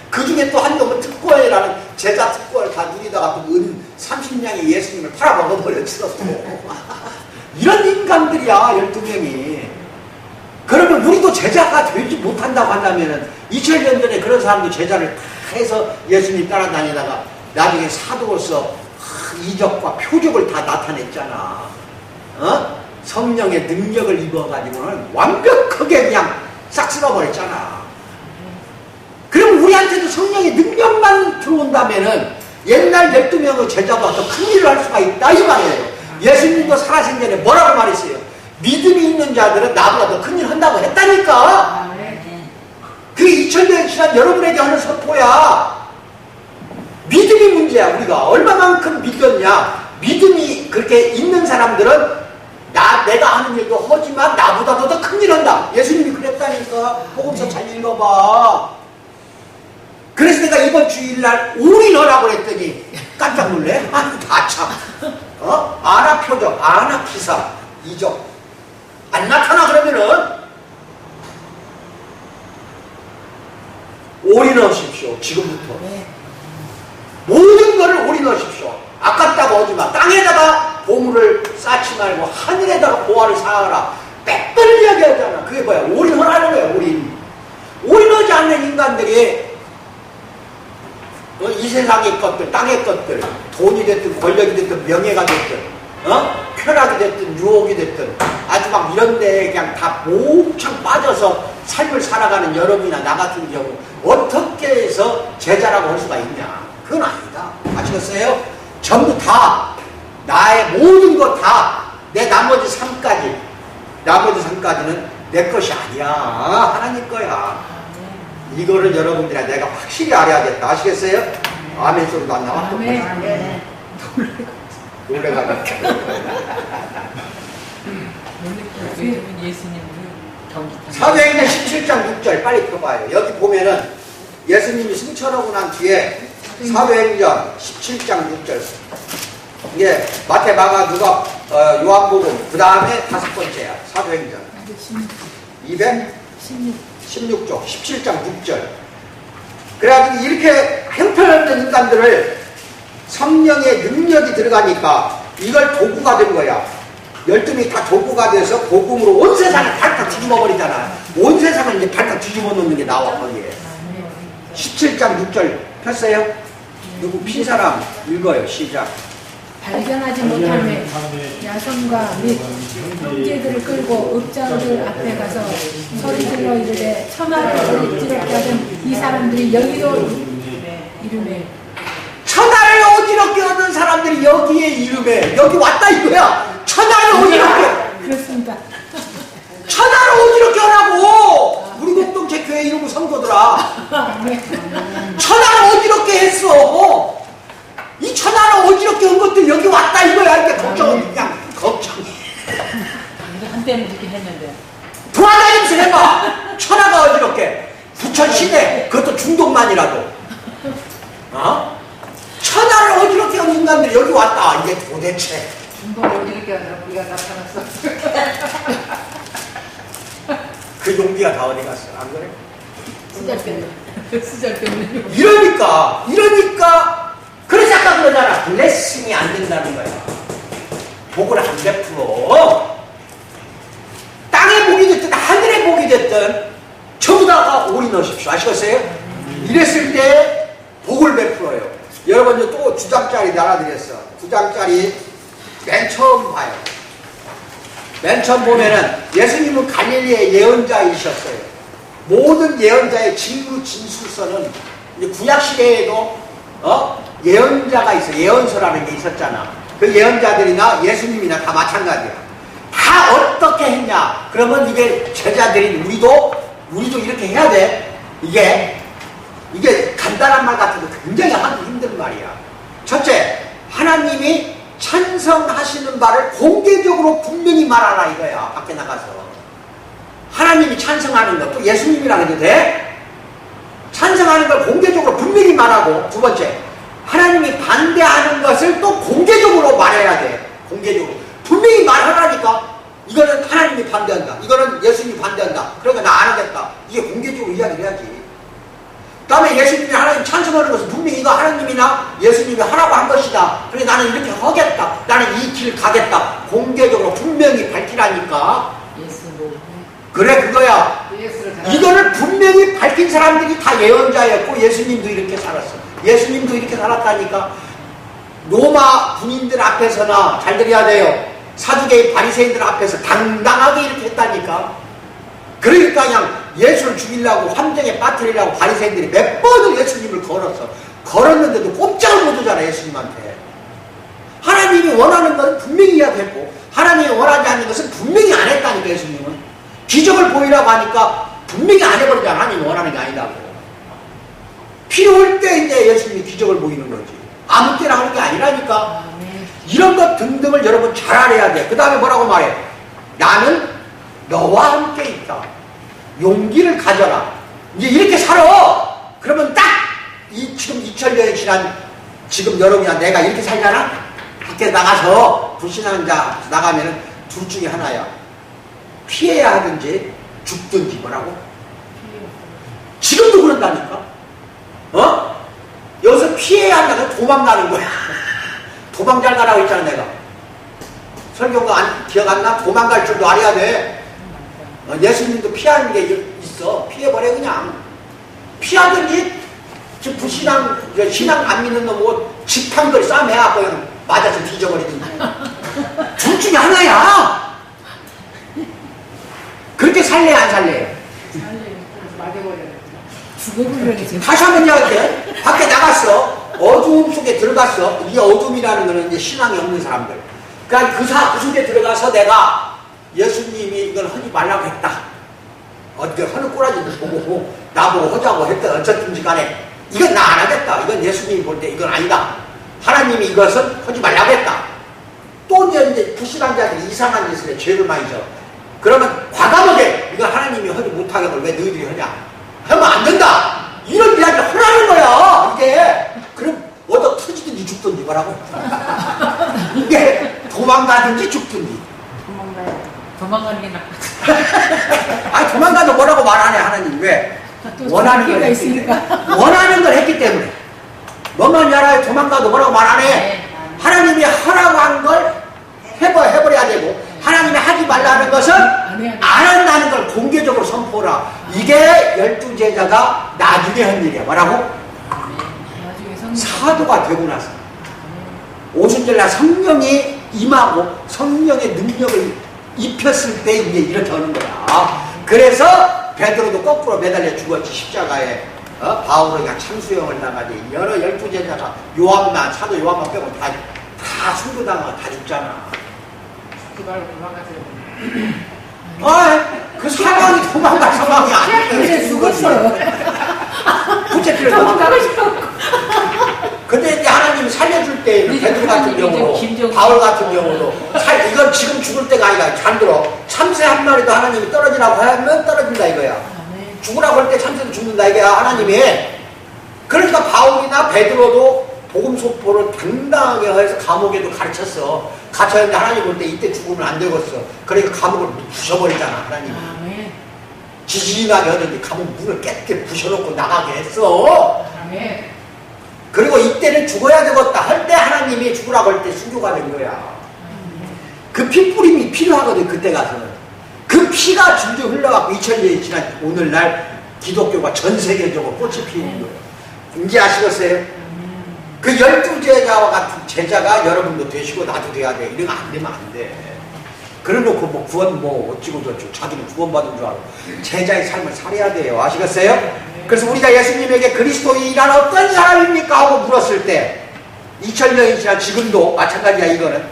그 중에 또 한 놈은 특권이라는 제자 특권을 다 누리다가 또 은 30냥이 예수님을 팔아먹어버렸어. 이런 인간들이야 12명이. 그러면 우리도 제자가 되지 못한다고 한다면 2000년 전에 그런 사람도 제자를 다 해서 예수님 따라다니다가 나중에 사도로서 이적과 표적을 다 나타냈잖아. 성령의 능력을 입어가지고는 완벽하게 그냥 싹 쓸어버렸잖아. 그럼 우리한테도 성령의 능력만 들어온다면은 옛날 12명의 제자가 더 큰 일을 할 수가 있다 이 말이에요. 예수님도 살아생전에 뭐라고 말했어요? 믿음이 있는 자들은 나보다 더 큰 일 한다고 했다니까. 그게 2000년 지난 여러분에게 하는 선포야. 믿음이 문제야. 우리가 얼마만큼 믿었냐. 믿음이 그렇게 있는 사람들은 내가 하는 일도 하지만 나보다도 더 큰 일 한다. 예수님이 그랬다니까. 복음서 잘 읽어봐. 그래서 내가 이번 주일날 올인하라고 그랬더니 깜짝 놀래? 다 참. 아나 표적, 아나 기사, 이적 안 나타나. 그러면은 올인하십시오. 지금부터 모든 거를 올인하십시오. 아깝다고 하지마. 땅에다가 보물을 쌓지 말고 하늘에다가 보화를 쌓아라. 빽빽 이야기하잖아. 그게 뭐야? 올인하라는 거야. 올인하지 않는 인간들이 이 세상의 것들, 땅의 것들, 돈이 됐든 권력이 됐든 명예가 됐든 쾌락이 됐든 유혹이 됐든 아주 막 이런 데에 그냥 다 몽창 빠져서 삶을 살아가는 여러분이나 나 같은 경우 어떻게 해서 제자라고 할 수가 있냐. 그건 아니다. 아시겠어요? 전부 다 나의 모든 것 다 내 나머지 삶까지는 내 것이 아니야. 하나님 거야. 이거를 여러분들이 내가 확실히 알아야겠다. 아시겠어요? 아멘 소리도 안 나와. 놀래가지고.
왜냐면 예수님은 경기타.
사도행전 17장 6절 빨리 펴봐요. 여기 보면은 예수님이 승천하고 난 뒤에 사도행전 17장 6절 이게 마태, 마가, 누가, 요한복음 그 다음에 다섯 번째야. 사도행전 216쪽 17장 6절. 그래가지고 이렇게 형편없는 인간들을 성령의 능력이 들어가니까 이걸 도구가 된 거야. 12명이 다 도구가 돼서 복음으로 온 세상을 발칵 뒤집어 버리잖아. 온 세상을 이제 발칵 뒤집어 놓는 게 나와 거기에. 17장 6절 폈어요? 누구 핀 사람 읽어요. 시작.
발견하지 못함에 야손과 및 형제들을 끌고 읍장들 앞에 가서 소리질러 이르되 천하를 어지럽게 하던 이 사람들이 여기로 이름에
천하를 어지럽게 하는 사람들이 여기에 이름에 여기 왔다 이거야. 천하를 어지럽게.
그렇습니다.
천하를 어지럽게 하라고. 우리 공동체 교회 이름은 성도들아. 천하를 어지럽게 했어. 이 천하를 어지럽게 한 것들 여기 왔다 이거야. 이렇게 걱정은 그냥 걱정이.
한때는 그렇게 했는데.
돌아다니면서 해봐. 천하가 어지럽게. 부천 시대 그것도 중동만이라도. 어? 천하를 어지럽게 한 인간들이 여기 왔다. 이게 도대체.
중동을 이렇게 하느라 우리가 나타났어.
그 용기가 다 어디 갔어? 안 그래?
쓰잘데없는.
이러니까 그래서 아까 그러잖아. 블레싱이 안 된다는 거야. 복을 안 베풀어. 땅의 복이 됐든 하늘의 복이 됐든 전부 다가 올인하십시오. 아시겠어요? 이랬을 때 복을 베풀어요. 여러분 또 2장짜리 알아드렸어. 2장짜리 맨 처음 봐요. 맨 처음 보면은 예수님은 갈릴리의 예언자이셨어요. 모든 예언자의 진루 진술서는 이제 구약시대에도 예언자가 있어. 예언서라는 게 있었잖아. 그 예언자들이나 예수님이나 다 마찬가지야. 다 어떻게 했냐? 그러면 이게 제자들인 우리도 이렇게 해야 돼. 이게 간단한 말 같아도 굉장히 하기 힘든 말이야. 첫째, 하나님이 찬성하시는 바를 공개적으로 분명히 말하라 이거야. 밖에 나가서 하나님이 찬성하는 것도 예수님이라 해도 돼. 찬성하는 걸 공개적으로 분명히 말하고, 두 번째, 하나님이 반대하는 것을 또 공개적으로 말해야 돼. 공개적으로 분명히 말하라니까. 이거는 하나님이 반대한다, 이거는 예수님이 반대한다, 그러니까 나 안 하겠다. 이게 공개적으로 이야기를 해야지. 그 다음에 예수님이 하나님 찬성하는 것은 분명히 이거 하나님이나 예수님이 하라고 한 것이다. 그래 나는 이렇게 하겠다, 나는 이 길 가겠다. 공개적으로 분명히 밝히라니까. 그래 그거야. 이거를 분명히 밝힌 사람들이 다 예언자였고 예수님도 이렇게 살았어. 예수님도 이렇게 살았다니까. 로마 군인들 앞에서나 잘 들어야 돼요. 사두개의 바리새인들 앞에서 당당하게 이렇게 했다니까. 그러니까 그냥 예수를 죽이려고 함정에 빠뜨리려고 바리새인들이 몇 번을 예수님을 걸었어. 걸었는데도 꼼짝을 못 하잖아. 예수님한테. 하나님이 원하는 것은 분명히 이야기했고 하나님이 원하지 않는 것은 분명히 안 했다니까. 예수님은 기적을 보이라고 하니까 분명히 안 해버리잖아. 하나님이 원하는 게 아니라고. 필요할 때 이제 예수님이 기적을 보이는 거지. 아무 때나 하는 게 아니라니까. 이런 것 등등을 여러분 잘 알아야 돼. 그 다음에 뭐라고 말해? 나는 너와 함께 있다. 용기를 가져라. 이제 이렇게 살아. 그러면 딱 지금 2000년이 지난 지금 여러분이나 내가 이렇게 살잖아. 밖에 나가서 불신하는 자 나가면은 둘 중에 하나야. 피해야 하든지 죽든지. 뭐라고? 지금도 그런다니까. 여기서 피해야 한다고 도망가는 거야. 도망 잘 가라고 했잖아 내가. 설교가 기억 안 나? 도망갈 줄도 알아야 돼. 예수님도 피하는 게 있어. 피해버려 그냥. 피하든지 지금 불신앙 신앙 안 믿는 놈 뭐 집탐들 싸매갖고 그냥 맞아서 뒤져버리든지. 둘 중에 하나야. 그렇게 살래 안 살래?
죽어버려야지.
다시 한번 이야기할게. 밖에 나갔어. 어두움 속에 들어갔어. 이 어둠이라는 거는 이제 신앙이 없는 사람들. 그러니까 그 속에 들어가서 내가 예수님이 이걸 하지 말라고 했다. 어떻게 하는 꼬라지도 보고 나보고 하자고 했다. 어쨌든지 간에 이건 나 안 하겠다. 이건 예수님이 볼 때 이건 아니다. 하나님이 이것은 하지 말라고 했다. 또 이제 불신앙자들이 이상한 짓을 해. 죄를 많이 져. 그러면 과감하게 이거 하나님이 하지 못하게 걸 왜 너희들이 하냐? 하면 안 된다. 이런 이야기를 하라는 거야. 이게 그럼 얻어 터지든지 죽든지 뭐라고? 이게 도망가든지 죽든지.
도망가는 게 낫다.
아니 도망가도 뭐라고 말 안 해 하나님. 왜?
또
원하는 걸
기회가
했기
있으니까.
때문에. 원하는 걸 했기 때문에. 너만 알아요. 도망가도 뭐라고 말 안 해.
네.
하나님이 하라고 한 걸 해버려야 되고, 하나님이 하지 말라는 것은 안 한다는 걸 공개적으로 선포하라. 이게 12제자가 나중에 한 일이야. 뭐라고?
나중에 성령
사도가 되고 나서 오순절날 성령이 임하고 성령의 능력을 입혔을 때 이제 이렇게 하는 거야. 그래서 베드로도 거꾸로 매달려 죽었지. 십자가에. 바울이 참수형을 당하지. 여러 12제자가 요한만, 사도 요한만 빼고 다 순교당하고 다 죽잖아.
그 말로 도망가세요.
그 상황이 도망갈 상황이 아니에요.
이제 죽었어요.
부채피를
도망가고 싶어.
근데 이제 하나님이 살려줄 때 베드로 같은 경우로,
김정은
바울 같은 경우도 이건 지금 죽을 때가 아니라 잘 들어. 참새 한 마리도 하나님이 떨어지라고 하면 떨어진다 이거야. 죽으라고 할 때 참새도 죽는다 이거야 하나님이. 그러니까 바울이나 베드로도 복음 소포를 당당하게 해서 감옥에도 가르쳤어. 갇혀있는데 하나님 볼 때 이때 죽으면 안 되겠어. 그러니까 감옥을 부셔버리잖아 하나님이. 지진이 나게 하는데 감옥 문을 깨끗이 부셔놓고 나가게 했어. 그리고 이때는 죽어야 되겠다 할 때 하나님이 죽으라고 할 때 순교가 된 거야. 그 피뿌림이 필요하거든. 그때 가서는 그 피가 줄줄 흘러갖고 2000년이 지난 오늘날 기독교가 전 세계적으로 꽃이 피우는 거예요. 이제 아시겠어요? 그 12제자와 같은 제자가 여러분도 되시고 나도 돼야 돼. 이러면 안 되면 안 돼. 그래놓고 뭐 구원 뭐 어찌고 저찌고 자기는 구원받은 줄 알고 제자의 삶을 살아야 돼요. 아시겠어요? 그래서 우리가 예수님에게 그리스도인이란 어떤 사람입니까? 하고 물었을 때 2000년이 지난 지금도 마찬가지야. 이거는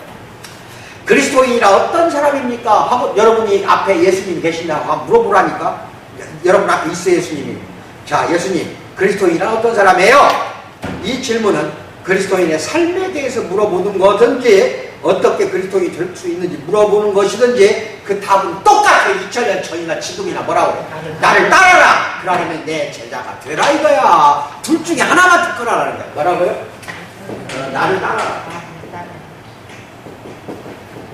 그리스도인이란 어떤 사람입니까? 하고 여러분이 앞에 예수님 계신다고 하고 물어보라니까. 여러분 앞에 있어요 예수님이. 자, 예수님 그리스도인이란 어떤 사람이에요? 이 질문은 그리스도인의 삶에 대해서 물어보는 거든지 어떻게 그리스도인이 될 수 있는지 물어보는 것이든지 그 답은 똑같아요. 2000년 전이나 지금이나 뭐라고 그래? 나를 따라라. 그러면 내 제자가 되라 이거야. 둘 중에 하나만 듣거라라는 거야. 뭐라고요? 나를 따라라.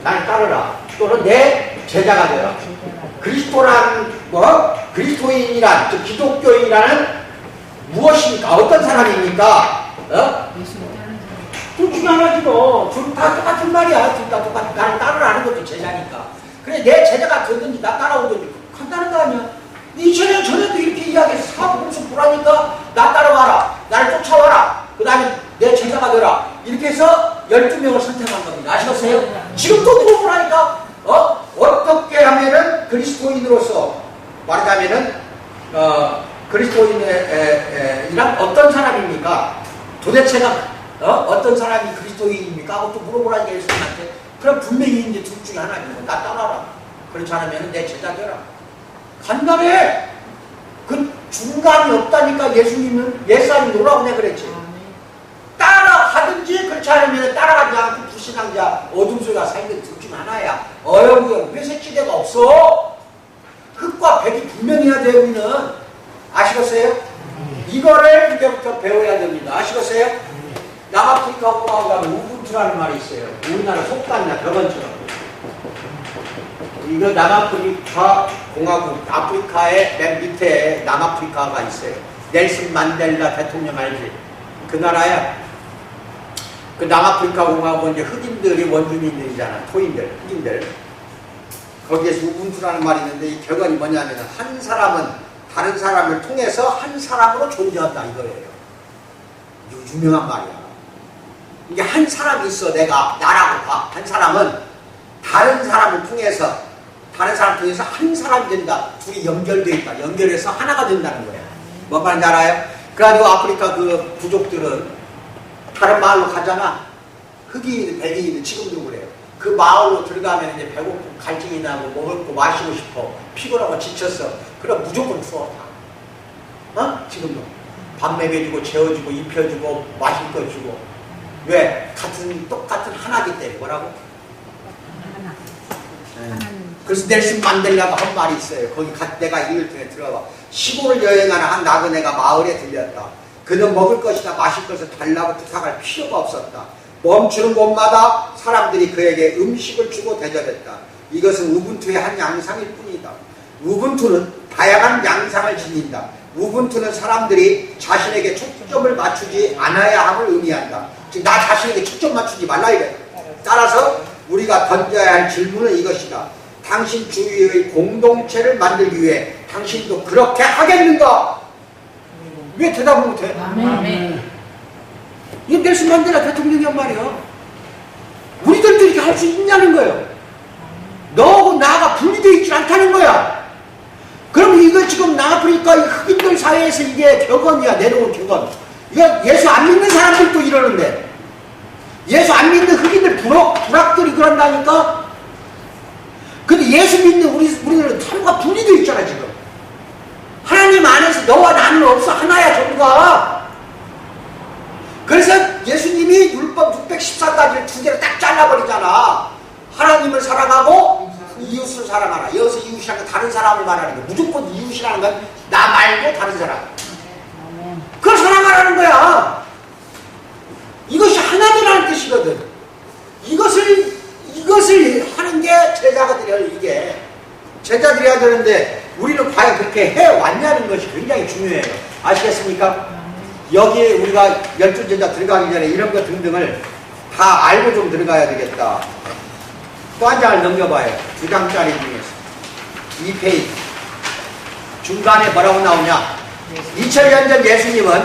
나를 따르라. 또는 내 제자가 되라. 그리스도란 그리스도인이란 즉 기독교인이라는 무엇입니까? 어떤 사람입니까? 둘 중에 하나지 뭐. 둘 다 똑같은 말이야. 둘 다 똑같은. 나를 따르라는 것도 제자니까. 그래 내 제자가 되든지 나 따라오든지 간단한 거 아니야. 2000년 전에도 이렇게 이야기해서 사복음서 보라니까 나 따라와라. 나를 쫓아와라. 그 다음에 내 제자가 되라. 이렇게 해서 12명을 선택한 겁니다. 아시겠어요? 지금도 물어보라니까 어떻게 하면은 그리스도인으로서 말하자면은 그리스도인이란 어떤 사람입니까? 도대체가 어떤 사람이 그리스도인입니까? 하고 또 물어보라니까 예수님한테. 그럼 분명히 이제 둘 중에 하나입니다. 나 따라라. 그렇지 않으면 내 제자 되라. 간단해. 그 중간이 없다니까. 예수님은 옛사람이 노라고 내가 그랬지. 따라하든지 그렇지 않으면 따라가지 않고 불신앙자 어둠 속에 살면 둘 중에 하나야. 어영부영 회색지대가 없어. 흑과 백이 분명해야 돼. 우리는 아시겠어요? 이거를 이제부터 배워야 됩니다. 아시겠어요? 남아프리카 공화국 가면 우분투라는 말이 있어요. 우리나라 속담이나 벽언처럼. 이거 남아프리카 공화국, 아프리카의 맨 밑에 남아프리카가 있어요. 넬슨 만델라 대통령 알지? 그 나라야. 그 남아프리카 공화국은 이제 흑인들이 원주민들이잖아. 토인들, 흑인들. 거기에서 우분투라는 말이 있는데 이 격언이 뭐냐면 한 사람은 다른 사람을 통해서 한 사람으로 존재한다 이거예요. 유명한 말이야. 이게 한 사람이 있어. 내가 나라고 봐. 한 사람은 다른 사람을 통해서 한 사람이 된다. 둘이 연결되어 있다. 연결해서 하나가 된다는 거예요. 뭔 말인지 알아요? 그래가지고 아프리카 그 부족들은 다른 마을로 가잖아. 흑인이든 백인이든 지금도 그래요. 그 마을로 들어가면 이제 배고프고 갈증이 나고 먹을 거 마시고 싶어. 피곤하고 지쳤어. 그럼 무조건 투어 다. 지금도. 밥 먹여주고 재워주고 입혀주고 마실 거 주고. 왜? 똑같은 하나기 때문에. 뭐라고? 그래서 넬슨 만델라가 한 말이 있어요. 거기 내가 읽을 때 들어봐. 시골을 여행하는 한 나그네가 마을에 들렸다. 그는 먹을 것이나 마실 것을 달라고 부탁할 필요가 없었다. 멈추는 곳마다 사람들이 그에게 음식을 주고 대접했다. 이것은 우분투의 한 양상일 뿐이다. 우분투는 다양한 양상을 지닌다. 우분투는 사람들이 자신에게 초점을 맞추지 않아야 함을 의미한다. 즉, 나 자신에게 초점 맞추지 말라 이거야. 따라서 우리가 던져야 할 질문은 이것이다. 당신 주위의 공동체를 만들기 위해 당신도 그렇게 하겠는가? 왜 대답을 못해?
아멘.
이게 넬슨 만델라 대통령이 한 말이야. 우리들도 이렇게 할 수 있냐는 거예요. 너하고 나가 분리되어 있지 않다는 거야. 그럼 이거 지금 나아프리카 흑인들 사회에서 이게 격언이야. 내놓은 격언. 이거 예수 안 믿는 사람들도 이러는데, 예수 안 믿는 흑인들 불악들이 그런다니까. 근데 예수 믿는 우리들은 서로가 분리되어 있잖아 지금. 하나님 안에서 너와 나는 없어. 하나야 전부가. 그래서 예수님이 율법 614가지를 두 개로 딱 잘라버리잖아. 하나님을 사랑하고 이웃을 사랑하라. 여기서 이웃이라는 건 다른 사람을 말하는 거야. 무조건 이웃이라는 건 나 말고 다른 사람. 그걸 사랑하라는 거야. 이것이 하나님이라는 뜻이거든. 이것을 하는 게 제자가 되려. 이게 제자들이 해야 되는데 우리는 과연 그렇게 해왔냐는 것이 굉장히 중요해요. 아시겠습니까? 여기에 우리가 12제자 들어가기 전에 이런 것 등등을 다 알고 좀 들어가야 되겠다. 또 한 장을 넘겨봐요. 2장짜리 중에서 2페이지 중간에 뭐라고 나오냐. 2000년 전 예수님은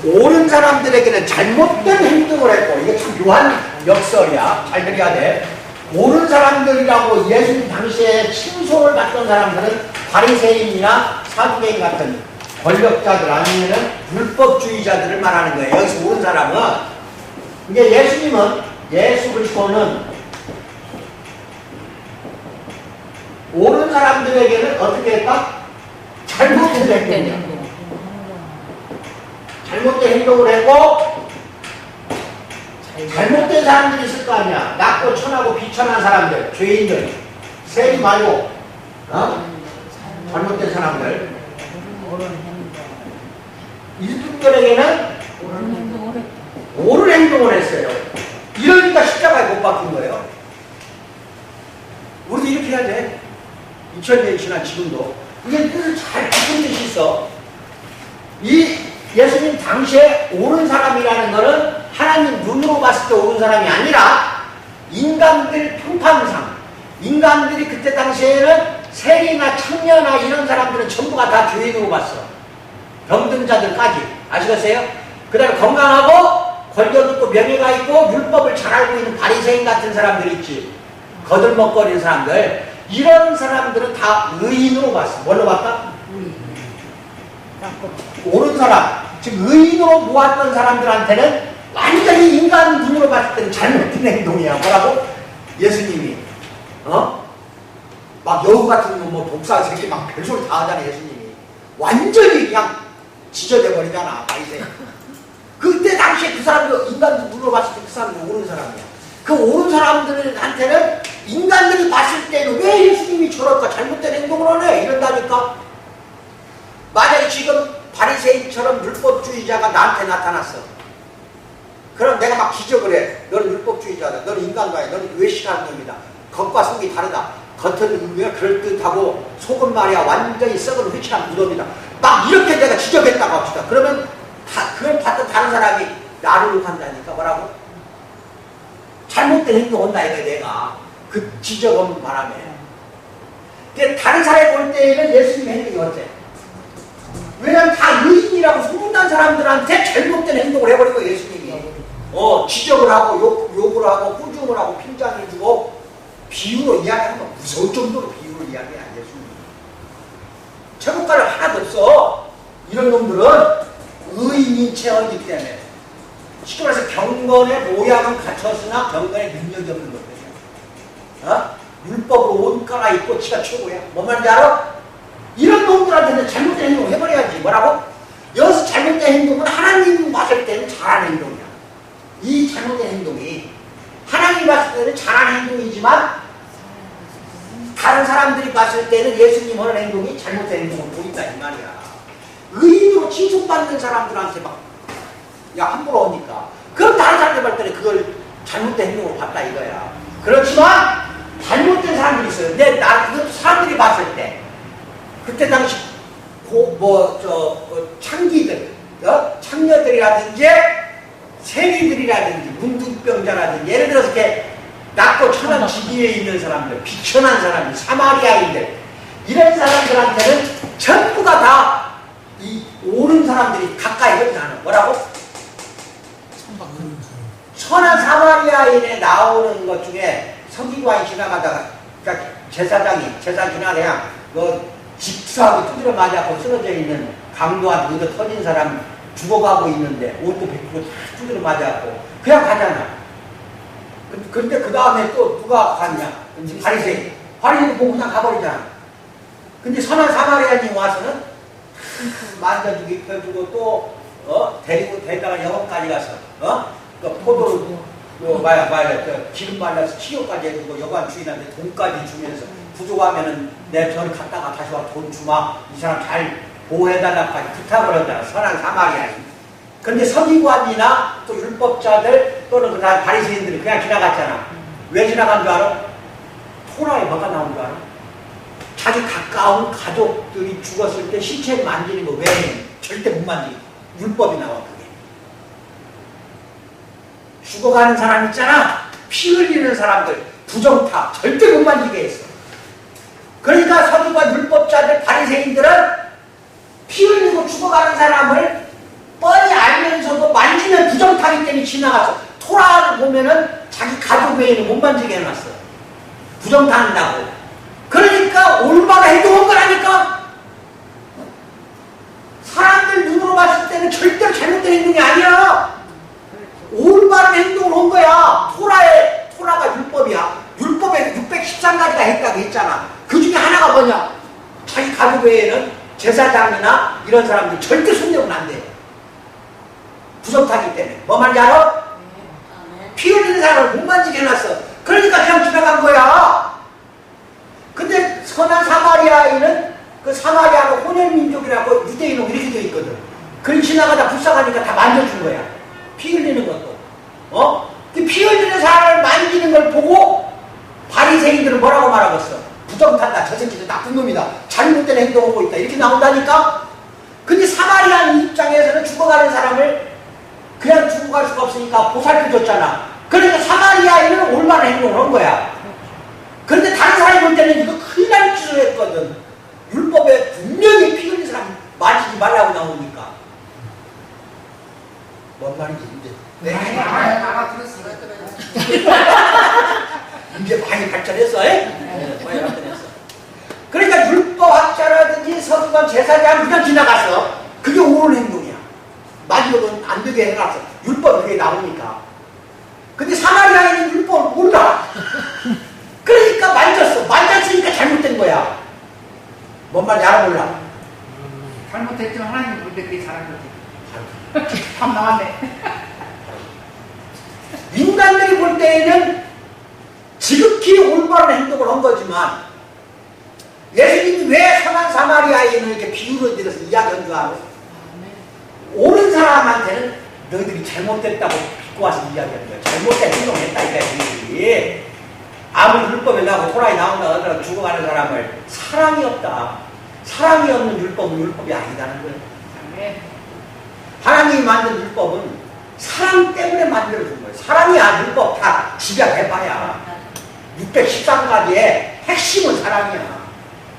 옳은 사람들에게는 잘못된 행동을 했고, 이게 참 묘한 역설이야. 잘 들어야 돼. 옳은 사람들이라고 예수님 당시에 칭송을 받던 사람들은 바리새인이나 사두개인 같은 권력자들 아니면은 율법주의자들을 말하는 거예요. 여기서 옳은 사람은, 이게 예수 그리스도는 옳은 사람들에게는 어떻게 했다? 잘못된 행동을 했고, 잘못된 사람들이 있을 거 아니야. 낮고 천하고 비천한 사람들, 죄인들, 세리 말고, 잘못된 사람들. 이분들에게는 옳은 행동을 했어요. 이러니까 십자가에 못 박힌 거예요. 우리도 이렇게 해야 돼. 2000년이 지난 지금도. 이게 뜻을 잘 바꾼 뜻이 있어. 이 예수님 당시에 옳은 사람이라는 거는 하나님 눈으로 봤을 때 옳은 사람이 아니라 인간들 평판상, 인간들이 그때 당시에는 세리나 청년이나 이런 사람들은 전부가 다 죄인으로 봤어. 병든 자들까지. 아시겠어요? 그 다음에 건강하고 권력 있고 명예가 있고 율법을 잘 알고 있는 바리새인 같은 사람들 있지. 거들먹거리는 사람들. 이런 사람들은 다 의인으로 봤어. 뭘로 봤다? 옳은 사람. 즉 의인으로 모았던 사람들한테는 완전히 인간 눈으로 봤을 때는 잘못된 행동이야. 뭐라고? 예수님이 막 여우 같은 거 뭐 독사 새끼 막 별소리 다 하잖아. 예수님이 완전히 그냥 지저대 버리잖아. 바리새인. 그때 당시에 그 사람도 인간 눈으로 봤을 때 그 사람이 옳은 사람이야. 그 옳은 사람들한테는 인간들이 봤을 때는 왜 예수님이 저럴까? 잘못된 행동을 하네? 이런다니까. 만약에 지금 바리새인처럼 율법주의자가 나한테 나타났어. 그럼 내가 막 기적을 해. 너는 율법주의자다. 너는 인간과야. 너는 외식하는 놈이다. 겉과 속이 다르다. 겉은 우리가 그럴듯하고 속은 말이야 완전히 썩은 휘칠한 무덤이다. 막 이렇게 내가 지적했다고 합시다. 그러면 그걸 봤던 다른 사람이 나를 욕한다니까. 뭐라고? 잘못된 행동 온다 이거 내가 그 지적한 바람에. 근데 다른 사람이 볼 때는 예수님의 행동이 어때? 왜냐면 다 의인이라고 소문난 사람들한테 잘못된 행동을 해버리고 예수님이 지적을 하고 욕을 하고 꾸중을 하고 핀잔을 주고 비유로 이야기하면 무서울 정도로 비유로 이야기해. 예수님 체국가를 하나도 없어. 이런 놈들은 의인인 체험이기 때문에. 쉽게 말해서 경건의 모양은 갖췄으나 경건의 능력이 없는 것들이야. 율법으로 옷 갈아입고 지가 최고야. 뭔 말인지 알아? 이런 놈들한테는 잘못된 행동을 해버려야지. 뭐라고? 여기서 잘못된 행동은 하나님 봤을 때는 잘하는 행동이야. 이 잘못된 행동이 하나님 봤을 때는 잘하는 행동이지만 다른 사람들이 봤을 때는 예수님 하는 행동이 잘못된 행동을 보인다 이 말이야. 의인으로 칭송받는 사람들한테 막 야 함부로 오니까 그럼 다른 사람들 볼 때는 그걸 잘못된 행동으로 봤다 이거야. 그렇지만 잘못된 사람들이 있어요. 근데 이것도 사람들이 봤을 때 그때 당시 창기들, 창녀들이라든지 세리들이라든지 문둥병자라든지 예를 들어서 이렇게 낮고 천한 지기에 있는 사람들, 비천한 사람들, 사마리아인들 이런 사람들한테는 전부가 다 이 옳은 사람들이 가까이 오지 않아. 뭐라고? 천한 사마리아인에 나오는 것 중에 서기관이 지나가다가 그러니까 제사장이 제사 지나가야 직수하고 두드려 맞아서 쓰러져 있는 강도한테 의도 터진 사람 죽어가고 있는데 옷도 벗기고 다 두드려 맞아갖고 그냥 가잖아. 근데 그 다음에 또 누가 갔냐? 바리새인. 바리새인 보고 그냥 가버리잖아. 근데 선한 사마리아인이 와서는 만져주고 입혀주고 또 데리고 데다가 영업까지 가서 포도를 기름 발라서 치료까지 해주고 여관 주인한테 돈까지 주면서 부족하면은 내 전 갔다가 다시 와 돈 주마 이 사람 잘 보호해달라까지 부탁을 하잖아. 선한 사마리아인. 근데 서기관이나 또 율법자들 또는 그 다음 바리새인들이 그냥 지나갔잖아. 왜 지나간 줄 알아? 토라에 뭐가 나온 줄 알아? 자기 가까운 가족들이 죽었을 때 시체를 만지는 거 외에는 절대 못 만지게 율법이 나와. 그게 죽어가는 사람 있잖아. 피 흘리는 사람들 부정타 절대 못 만지게 했어. 그러니까 서기관 율법자들 바리새인들은 피 흘리고 죽어가는 사람을 뻔히 알면서도 만지면 부정타기 때문에 지나가서 토라를 보면은 자기 가족 외에는 못 만지게 해놨어. 부정타한다고. 그러니까 올바른 행동한 거라니까. 사람들 눈으로 봤을 때는 절대로 잘못된 행동이 아니야. 올바른 행동을 한 거야. 토라가 율법이야. 율법에 613가지가 했다고 했잖아. 그 중에 하나가 뭐냐? 자기 가족 외에는 제사장이나 이런 사람들 절대 손대면 안 돼. 부정타기 때문에. 뭐 말인지 알아? 피 흘리는 사람을 못 만지게 해놨어. 그러니까 그냥 지나간 거야. 근데 선한 사마리아인은 그 사마리아는 혼혈민족이라고 유대인은 이렇게 되어 있거든. 그걸 지나가다 불쌍하니까 다 만져준 거야. 피 흘리는 것도. 피 흘리는 사람을 만지는 걸 보고 바리새인들은 뭐라고 말하겠어? 부정탄다. 저 새끼도 나쁜 놈이다. 잘못된 행동을 하고 있다. 이렇게 나온다니까? 근데 사마리아인 입장에서는 죽어가는 사람을 그냥 죽어갈 수가 없으니까 보살펴줬잖아. 그러니까 사마리아인은 올바른 행동을 한 거야. 그런데 다른 사람이 볼 때는 이거 큰일 날 짓을 했거든. 율법에 분명히 피 흘린 사람 만지지 말라고 나오니까. 뭔 말인지 이제. 네.
알아들었어.
이제 많이 발전했어, 네, 많이 발전했어. 그러니까 율법학자라든지 서기관 제사장 그냥 지나갔어. 그게 옳은 행동이야. 만지면 안 되게 해놨어. 율법이 그게 나오니까. 근데 사마리아인은 율법을 몰라. 그러니까 만졌어. 만졌으니까 잘못된 거야. 뭔 말인지 알아 몰라?
잘못했지만 하나님 볼 때 그게 잘한 거지. 답 나왔네.
인간들이 볼 때에는 지극히 올바른 행동을 한 거지만 예수님이 왜 선한 사마리아인을 이렇게 비유를 들여서 이야기한 줄 알아? 옳은 사람한테는 너희들이 잘못됐다고 믿고 와서 이야기하는 거야. 잘못된 행동을 했다 이거지. 아무리 율법에 나오고 토라에 나온다 하더라도 죽어가는 사람을 사랑이 없다. 사랑이 없는 율법은 율법이 아니다는 거예요. 하나님이 만든 율법은 사랑 때문에 만들어준 거예요. 사랑이야. 율법 다 집약해봐야 613가지의 핵심은 사랑이야.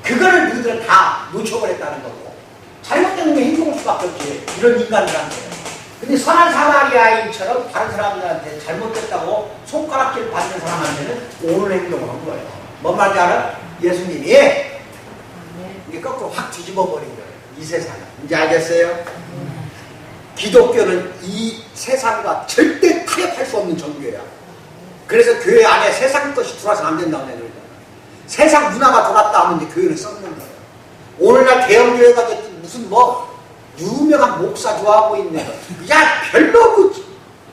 그거를 너희들은 다 놓쳐버렸다는 거고 잘못된 게 행동할 수밖에 없지. 이런 인간들한테. 근데 선한 사마리아인처럼 다른 사람들한테 잘못됐다고 손가락질 받는 사람한테는 옳은 행동을 한 거예요. 뭔 말인지 알아? 예수님이 이게 거꾸로 확 뒤집어 버린 거예요. 이 세상을. 이제 알겠어요? 기독교는 이 세상과 절대 타협할 수 없는 종교야. 그래서 교회 안에 세상 것이 들어와서 안 된다고 내가 그러잖아. 세상 문화가 돌았다 하면 이제 교회는 썩는 거예요. 오늘날 대형교회가 됐든 무슨 유명한 목사 좋아하고 있네. 야, 별로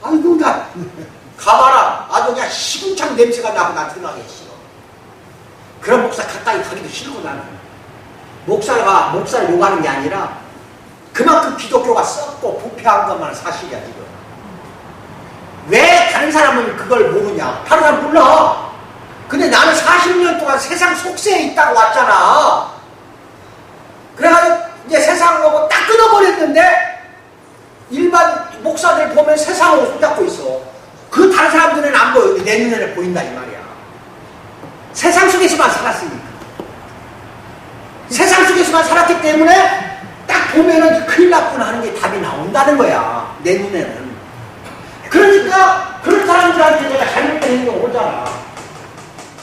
아이고, 나 가봐라. 아주 그냥 시궁창 냄새가 나고 나 들어가기 싫어. 그런 목사 가까이 가기도 싫고 나는. 목사를 욕하는 게 아니라 그만큼 기독교가 썩고 부패한 것만 사실이야 지금. 왜 다른 사람은 그걸 모르냐? 다른 사람 몰라. 근데 나는 40년 동안 세상 속세에 있다고 왔잖아. 그래가지고 이제 세상하고 뭐 딱 끊어버렸는데 일반 목사들 보면 세상하고 손잡고 있어. 그 다른 사람들은 안 보여. 내 눈에는 보인다 이 말이야. 세상 속에서만 살았으니까. 세상 속에서만 살았기 때문에 딱 보면은 큰일 났구나 하는 게 답이 나온다는 거야. 내 눈에는. 그러니까 그런 사람들한테 내가 잘못된 행동을 하잖아.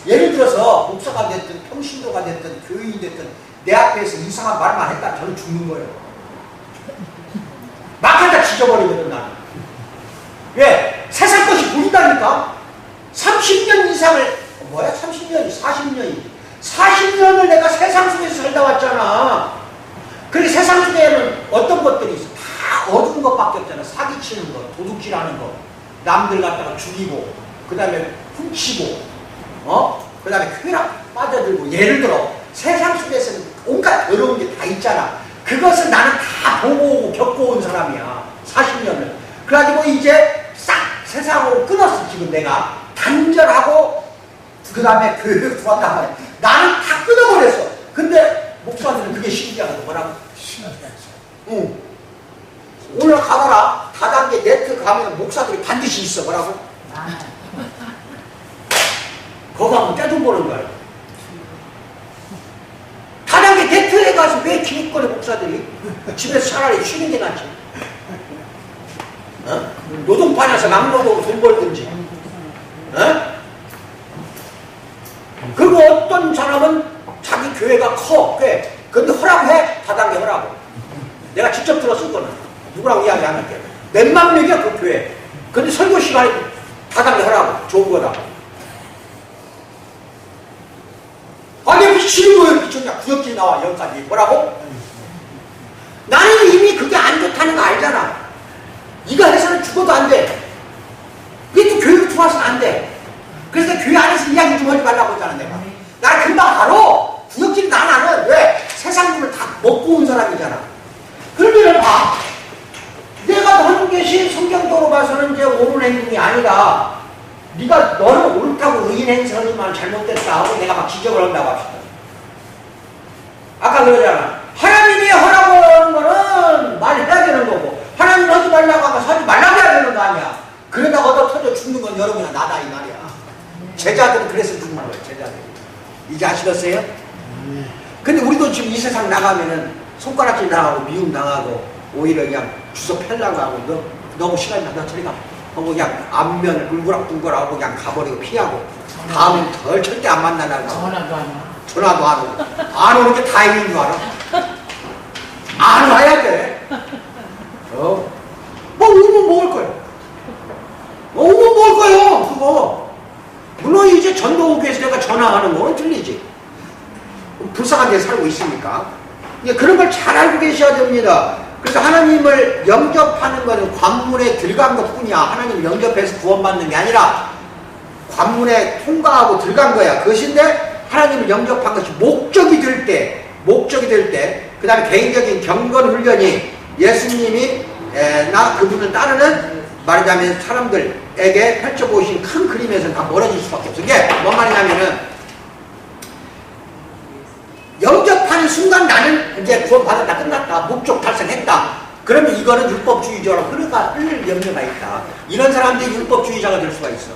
예를 들어서 목사가 됐든 평신도가 됐든 교인이 됐든 내 앞에서 이상한 말만 했다 저는 죽는 거예요. 막 하다 지져버리거든 나는. 왜? 세상 것이 보인다니까. 30년 이상을 30년이 40년이지 40년을 내가 세상 속에서 살다 왔잖아. 그러니까 세상 속에는 어떤 것들이 있어? 다 어두운 것밖에 없잖아. 사기치는 거, 도둑질하는 거, 남들 갖다가 죽이고, 그 다음에 훔치고, 그 다음에 쾌락 빠져들고. 예를 들어 세상 속에서는 온갖 더러운 게 다 있잖아. 그것을 나는 다 보고 오고 겪고 온 사람이야. 40년을. 그래가지고 이제 싹 세상으로 끊었어. 지금 내가 단절하고 그 다음에 교회를 들어왔단 말이야. 나는 다 끊어버렸어. 근데 목사님은 그게 신기하거든. 뭐라고? 응. 오늘 가봐라. 다단계 네트 가면 목사들이 반드시 있어. 뭐라고? 거기 가면 떼돈 버는 거야. 다단계 네트에 가서 왜 기웃거려 목사들이? 집에서 차라리 쉬는 게 낫지. 노동판에서 막노동으로 돈 벌든지. 그리고 어떤 사람은 자기 교회가 커, 꽤. 근데 허락해? 다단계 허락을. 내가 직접 들었을 거는. 누구라고 이야기 안 할게. 몇만 명이야, 그 교회. 근데 설교 시간에 다단계 허락을. 좋은 거다. 아니, 미치는 거예요, 미쳤냐. 구역질 나와, 여기까지. 뭐라고? 나는 이미 그게 안 좋다는 거 알잖아. 이거 해서는 죽어도 안 돼. 이게 또 교육 들어와서는 안 돼. 그래서 교회 안에서 이야기 좀 하지 말라고 했잖아, 내가. 나는 금방 바로 구역질이 나는 왜? 세상 분을 다 먹고 온 사람이잖아. 그러면 봐. 내가 하는 것이 성경적으로 봐서는 이제 옳은 행동이 아니라 네가 너는 옳다고 의인행선이만 잘못됐다 하고 내가 막 지적을 한다고 합시다. 아까 그러잖아. 하나님이 하라고 하는 거는 말해야 되는 거고 하나님 하지 말라고 하면 하지 말라고 해야 되는 거 아니야. 그러다가 얻어 터져 죽는 건 여러분이나 나다 이 말이야. 제자들은 그래서 죽는 거예요. 제자들이. 이제 아시겠어요? 근데 우리도 지금 이 세상 나가면은 손가락질 당하고 미움 당하고 오히려 그냥 주소 펴려고 하고 너무 시간이 나 저리 가 하고 그냥 앞면을 울그락불그락하고 그냥 가버리고 피하고 다음엔 덜 절대 안 만나려고
전화도 안 와.
전화도 안 오고 안 오는 게 다행인 줄 알아? 안 와야 돼. 뭐 오면 먹을 거야. 오면 먹을 거예요. 그거 물론 이제 전도교에서 내가 전화하는 거는 틀리지. 불쌍한 데 살고 있으니까. 그런 걸 잘 알고 계셔야 됩니다. 그래서 하나님을 영접하는 것은 관문에 들어간 것 뿐이야. 하나님을 영접해서 구원받는 게 아니라 관문에 통과하고 들어간 거야. 그것인데 하나님을 영접한 것이 목적이 될 때, 그 다음에 개인적인 경건 훈련이 예수님이 나 그분을 따르는 말하자면 사람들에게 펼쳐보신 큰 그림에서 다 멀어질 수밖에 없어. 이게 뭔 말이냐면은 영접하는 순간 나는 이제 구원받았다 끝났다 목적 달성했다. 그러면 이거는 율법주의자로 흘릴 염려가 있다. 이런 사람들이 율법주의자가 될 수가 있어.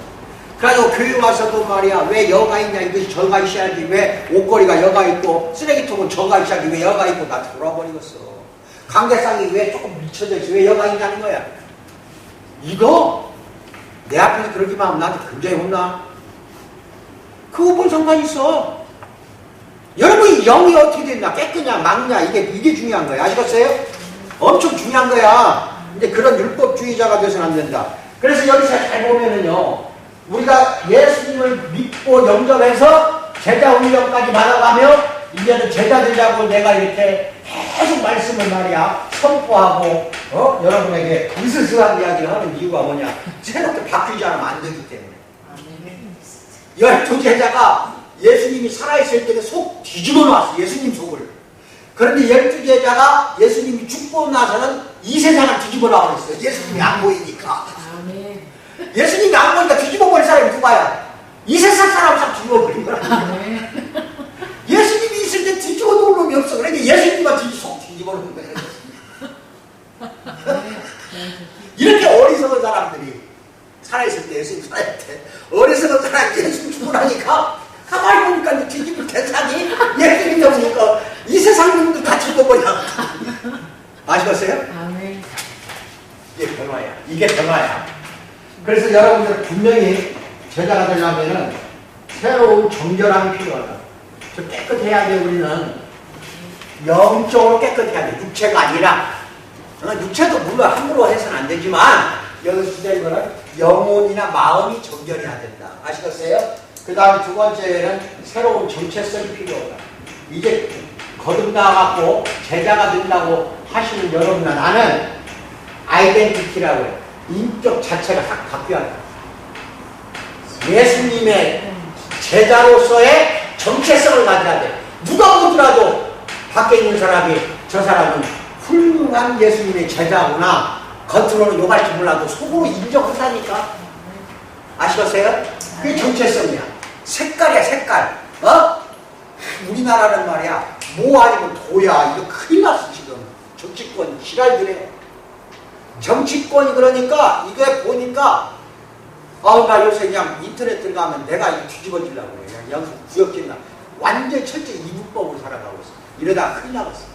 그래가지고 교회 와서도 말이야 왜 여가 있냐 이것이 저가 있어야지 왜 옷걸이가 여가 있고 쓰레기통은 저가 있어야지 왜 여가 있고 나 돌아버리겠어. 관계상이 왜 조금 미쳐져 있어 왜 여가 있냐는 거야. 이거 내 앞에서 그러기만 하면 나한테 굉장히 혼나. 그거 뭔 상관이 있어. 여러분이 영이 어떻게 됐나 깨끗냐 막냐 이게 중요한 거야. 아시겠어요? 엄청 중요한 거야. 근데 그런 율법주의자가 돼서는 안 된다. 그래서 여기서 잘 보면은요 우리가 예수님을 믿고 영접해서 제자 훈련까지 받아가며 이제는 제자 되자고 내가 이렇게 계속 말씀을 말이야 선포하고 여러분에게 으스스한 이야기를 하는 이유가 뭐냐. 새롭게 바뀌지 않으면 안 되기 때문에. 12 제자가 예수님이 살아있을 때는 속 뒤집어 놨어. 예수님 속을. 그런데 12제자가 예수님이 죽고 나서는 이 세상을 뒤집어 놔버렸어요. 예수님이 안 보이니까.
아멘.
예수님이 안 보니까 뒤집어 버린 사람이 누가야? 이 세상 사람 싹 뒤집어 버린 거라.
아멘.
예수님이 있을 때 뒤집어 놓을 놈이 없어. 그러니까 예수님만 속 뒤집어 놓은 거야. 이렇게 어리석은 사람들이 살아있을 때, 예수님 살아있을 때, 어리석은 사람이 예수님 죽고 나니까 가만히 보니까 이제 뒤집을 대상이 예수님 잡으니까 이 세상 놈도 다 죽어버려. 아시겠어요?
아멘.
이게 변화야. 이게 변화야. 그래서 여러분들 분명히 제자가 되려면은 새로운 정결함이 필요하다. 저 깨끗해야 돼. 우리는 영적으로 깨끗해야 돼. 육체가 아니라. 육체도 물론 함부로 해서는 안 되지만 여기서 주된 거는 영혼이나 마음이 정결해야 된다. 아시겠어요? 그 다음 두 번째는 새로운 정체성이 필요하다. 이제 거듭나갖고 제자가 된다고 하시는 여러분과 나는 아이덴티티라고 해요. 인격 자체가 확 바뀌어야 돼. 예수님의 제자로서의 정체성을 가져야 돼. 누가 보더라도 밖에 있는 사람이 저 사람은 훌륭한 예수님의 제자구나. 겉으로는 욕할지 몰라도 속으로 인정한다니까. 아시겠어요? 그게 정체성이야. 색깔이야, 색깔. 우리나라는 말이야, 뭐 아니면 도야. 이거 큰일 났어, 지금. 정치권 지랄들이에요. 정치권이 그러니까, 이게 보니까, 나 요새 그냥 인터넷 들어가면 내가 이거 뒤집어지려고 그래. 그냥 영국 구역질나. 완전 철저히 이분법으로 살아가고 있어. 이러다가 큰일 나갔어.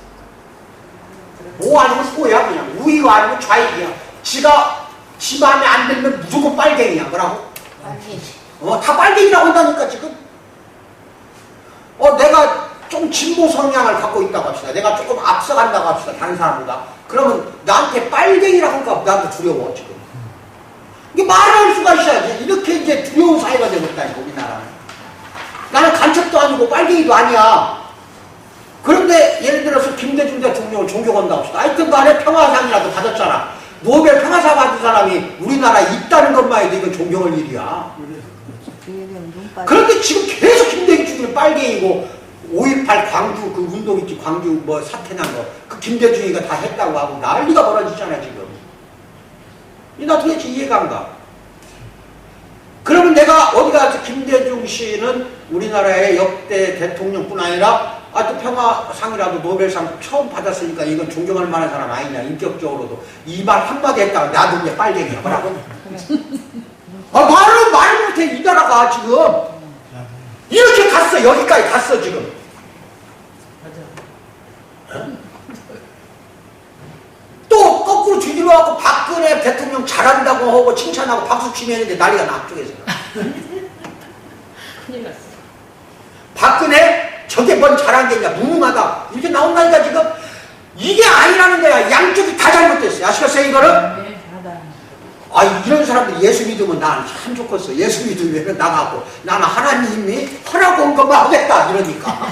뭐 아니면 소야, 그냥. 우위가 아니면 좌익이야. 지 마음에 안 들면 무조건 빨갱이야. 뭐라고?
빨갱이.
다 빨갱이라고 한다니까, 지금. 내가 좀 진보 성향을 갖고 있다고 합시다. 내가 조금 앞서간다고 합시다. 다른 사람보다. 그러면 나한테 빨갱이라고 하니까 나도 두려워, 지금. 이게 말할 수가 있어야지. 이렇게 이제 두려운 사회가 되겠다니까, 우리나라는. 나는 간첩도 아니고 빨갱이도 아니야. 그런데 예를 들어서 김대중 대통령을 존경한다고 합시다. 하여튼 간에 평화상이라도 받았잖아. 노벨 평화상 받은 사람이 우리나라에 있다는 것만 해도 이건 존경할 일이야. 그런데 지금 계속 김대중이 빨갱이고 5.18 광주 그 운동 있지, 광주 뭐 사태 난 거, 그 김대중이가 다 했다고 하고 난리가 벌어지잖아, 지금. 나 도대체 이해가 안 가. 그러면 내가 어디 가서 김대중 씨는 우리나라의 역대 대통령뿐 아니라 또 평화상이라도 노벨상 처음 받았으니까 이건 존경할 만한 사람 아니냐, 인격적으로도. 이 말 한마디 했다가 나도 이제 빨갱이야. 뭐라고? 말을 못해, 이 나라가 지금. 이렇게 갔어, 여기까지 갔어, 지금. 또 거꾸로 뒤집어갖고 박근혜 대통령 잘한다고 하고 칭찬하고 박수 치면 했는데 난리가 나, 앞쪽에서.
큰일 났어.
박근혜 저게 뭔 잘한 게 있냐, 무능하다 이렇게 나온다니까. 지금 이게 아니라는 거야. 양쪽이 다 잘못됐어요. 아시겠어요, 이거를?
네, 잘하다.
이런 사람들 예수 믿으면 난 참 좋겠어. 예수 믿으면 나가고 나는 하나님이 하라고 온 것만 하겠다 이러니까.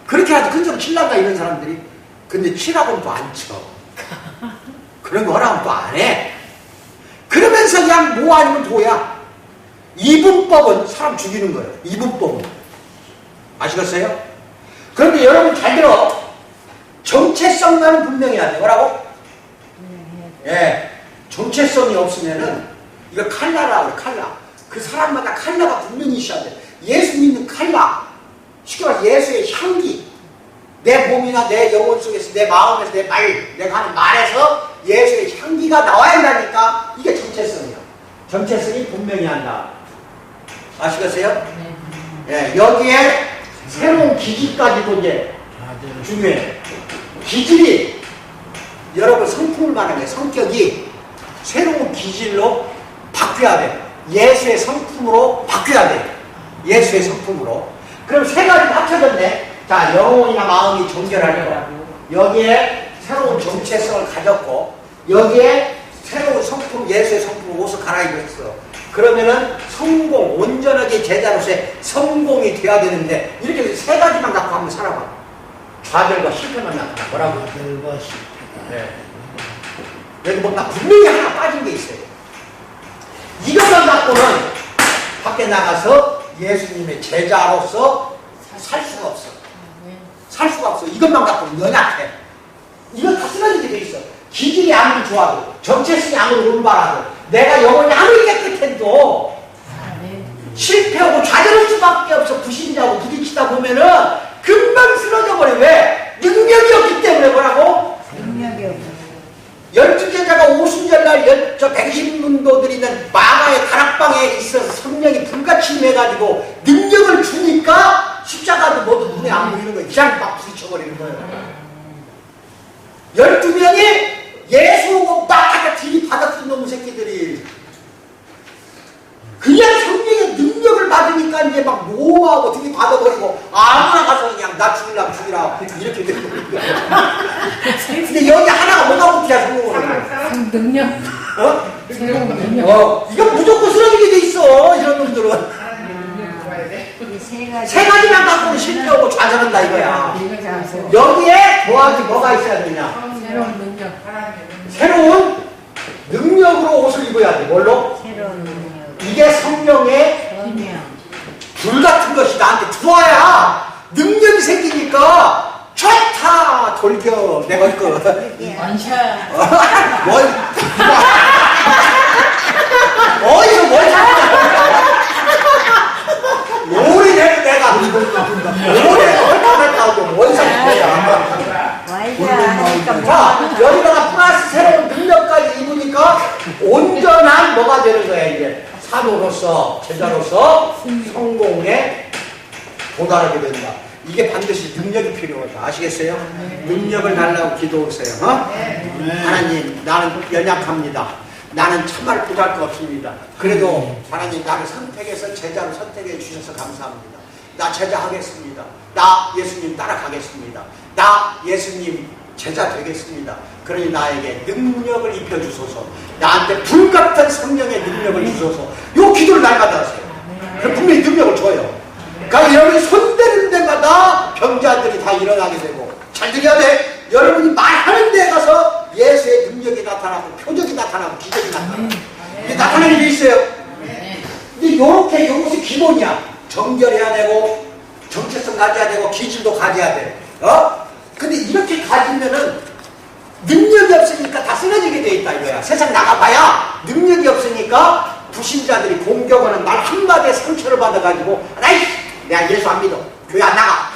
그렇게 하지 근처로 칠란다, 이런 사람들이. 근데 치라고는 또 안 쳐. 그런 거 하라면 또 안 해. 그러면서 그냥 뭐 아니면 도야. 이분법은 사람 죽이는 거예요. 이분법은. 아시겠어요? 그런데 여러분 잘 들어. 정체성과는 분명히 해야 돼. 뭐라고? 예. 정체성이 없으면은 이거 칼라라고 그래, 칼라. 그 사람마다 칼라가 분명히 있어야 돼. 예수 믿는 칼라. 쉽게 말해서 예수의 향기. 내 몸이나 내 영혼 속에서, 내 마음에서, 내 말, 내가 하는 말에서 예수의 향기가 나와야 한다니까. 이게 정체성이야. 정체성이 분명히 한다. 아시겠어요? 예, 여기에 새로운 기질까지도 이제 중요해. 기질이 여러분 성품을 말하는 거예요. 성격이 새로운 기질로 바뀌어야 돼. 예수의 성품으로 바뀌어야 돼. 예수의 성품으로. 그럼 세 가지가 합쳐졌네. 자, 영혼이나 마음이 정결하려고. 여기에 새로운 정체성을 가졌고, 여기에 새로운 성품, 예수의 성품으로 옷을 갈아입었어. 그러면은 성공, 온전하게 제자로서의 성공이 돼야 되는데, 이렇게 세 가지만 갖고 한번 살아봐. 좌절과 실패만 나타나. 뭐라고?
좌절과 실패.
네. 여기 뭔가 분명히 하나 빠진 게 있어요. 이것만 갖고는 밖에 나가서 예수님의 제자로서 살 수가 없어. 살 수가 없어. 이것만 갖고는 연약해. 이거 다 쓰러지게 돼 있어. 기질이 아무리 좋아도, 정체성이 아무리 올바라도, 내가 영혼이 아무리 깨끗해도 실패하고 좌절할 수밖에 없어. 불신자하고 부딪히다 보면은 금방 쓰러져 버려. 왜? 능력이 없기 때문에. 뭐라고?
능력이 없어.
12제자가 오순절날 저 120문도들이 있는 마가의 다락방에 있어서 성령이 불같이 임해가지고 능력을 주니까 십자가도 모두 눈에 안 보이는 거예요. 그냥 막 부딪혀버리는 거예요. 12명이 예수 오고 막 들이받았던 놈의 새끼들이 그냥 성령의 능력을 받으니까 이제 막 노하고 들이받아버리고 아무나 가서 그냥 나 죽이려면 죽이라 이렇게 되는 거야. 근데 여기 하나가 뭐가 못해야 성공을 해.
능력.
어?
새로운 능력.
이거 무조건 쓰러지게 돼 있어. 이런 놈들은
이세 가지.
세 가지만 갖고는 실패하고 좌절한다 이거야.
이거 잘하세요.
여기에 더하기 뭐가 있어야 되냐?
새로운 능력.
새로운 능력으로 옷을 입어야 돼. 뭘로?
새로운 능력.
이게 성령의
성령.
불 같은 것이 나한테 들어와야 능력이 생기니까 좋다 돌겨 내가 이거
원샷.
어디서 뭘 오리내는 내가 오리내가 헐떡할까 하고 원샷 거야.
와이자.
자 여기다가 플러스 새로운 능력까지 입으니까 온전한 뭐가 되는 거야 이제 사도로서 제자로서 성공에 도달하게 된다. 이게 반드시 능력이 필요하다. 아시겠어요? 능력을 달라고 기도하세요. 하나님 나는 연약합니다. 나는 참말 부족할 것 없습니다. 그래도 하나님 나를 선택해서 제자로 선택해 주셔서 감사합니다. 나 제자하겠습니다. 나 예수님 따라가겠습니다. 나 예수님 제자 되겠습니다. 그러니 나에게 능력을 입혀주소서. 나한테 불같은 성령의 능력을 주소서. 요 기도를 날마다 하세요. 그럼 분명히 능력을 줘요. 그러니까 여러분이 손대는 데마다 병자들이 다 일어나게 되고 잘 들려야 돼. 여러분이 말하는 데 가서 예수의 능력이 나타나고 표적이 나타나고 기적이 나타나고 이게 나타나는 게 있어요. 근데 요렇게 요것이 기본이야. 정결해야 되고 정체성 가져야 되고 기질도 가져야 돼. 근데 이렇게 가지면은 능력이 없으니까 다 쓰러지게 돼 있다 이거야. 세상 나가봐야 능력이 없으니까 불신자들이 공격하는 말 한마디에 상처를 받아가지고 나이 내가 예수 안 믿어. 교회 안 나가.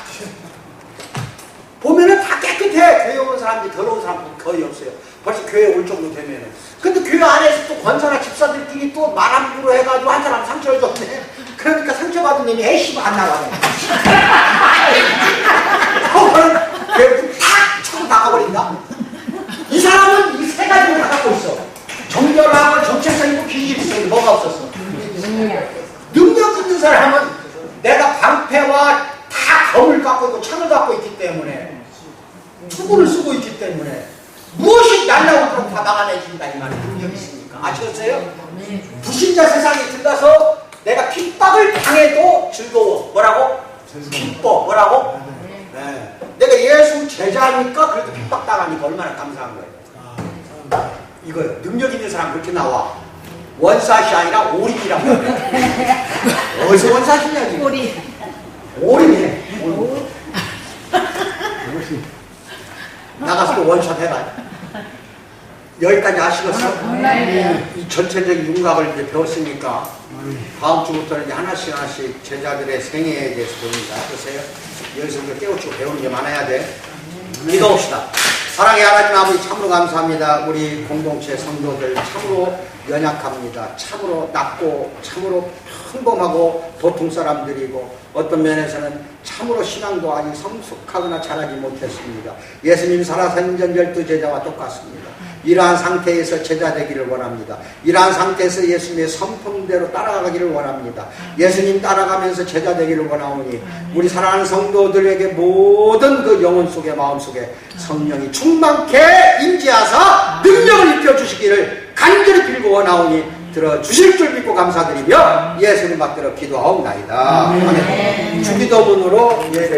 보면은 다 깨끗해. 교회 오는 사람들이 더러운 사람 거의 없어요. 벌써 교회 올 정도 되면은. 근데 교회 안에서 또 권사나 집사들끼리 또 말 함부로 해가지고 한 사람 상처를 줬네. 그러니까 상처받은 놈이 에이씨 안 나가네. 탁 차고 나가버린다. 이 사람은 이 세 가지를 다 갖고 있어. 정결하고 정체성 있고 기질이 있어. 뭐가 없었어? 능력 있는 사람은 내가 방패와 다 검을 갖고 있고 창을 갖고 있기 때문에 투구를 쓰고 있기 때문에 무엇이 날라오고 그럼 다 막아내준다 이 말이 능력이 있으니까. 아시겠어요? 불신자 세상에 들어가서 내가 핍박을 당해도 즐거워. 뭐라고? 기뻐. 뭐라고? 네. 내가 예수 제자니까 그래도 핍박당하니까 얼마나 감사한 거예요. 이거요. 능력 있는 사람 그렇게 나와. 원샷이 아니라 올인이라고 해요. 어디서 원샷이냐 지금. 올인이네. 나가서 또 원샷 해봐. 여기까지 아시겠어? 이 전체적인 윤곽을 이제 배웠으니까 다음 주부터는 이제 하나씩 제자들의 생애에 대해서 배웁니다. 어떠세요? 여기서 우리가 깨우치고 배우는 게 많아야 돼. 기도합시다. 사랑의 하나님 아버지 참으로 감사합니다. 우리 공동체 성도들 참으로 연약합니다. 참으로 낮고 참으로 평범하고 보통 사람들이고 어떤 면에서는 참으로 신앙도 아직 성숙하거나 잘하지 못했습니다. 예수님 살아생전 12제자와 똑같습니다. 이러한 상태에서 제자 되기를 원합니다. 이러한 상태에서 예수님의 성품대로 따라가기를 원합니다. 예수님 따라가면서 제자 되기를 원하오니 우리 사랑하는 성도들에게 모든 그 영혼 속에 마음 속에 성령이 충만케 임재하사 능력을 입혀주시기를 간절히 빌고 원하오니 들어주실 줄 믿고 감사드리며 예수님 받들어 기도하옵나이다. 아멘. 주기도문으로 예배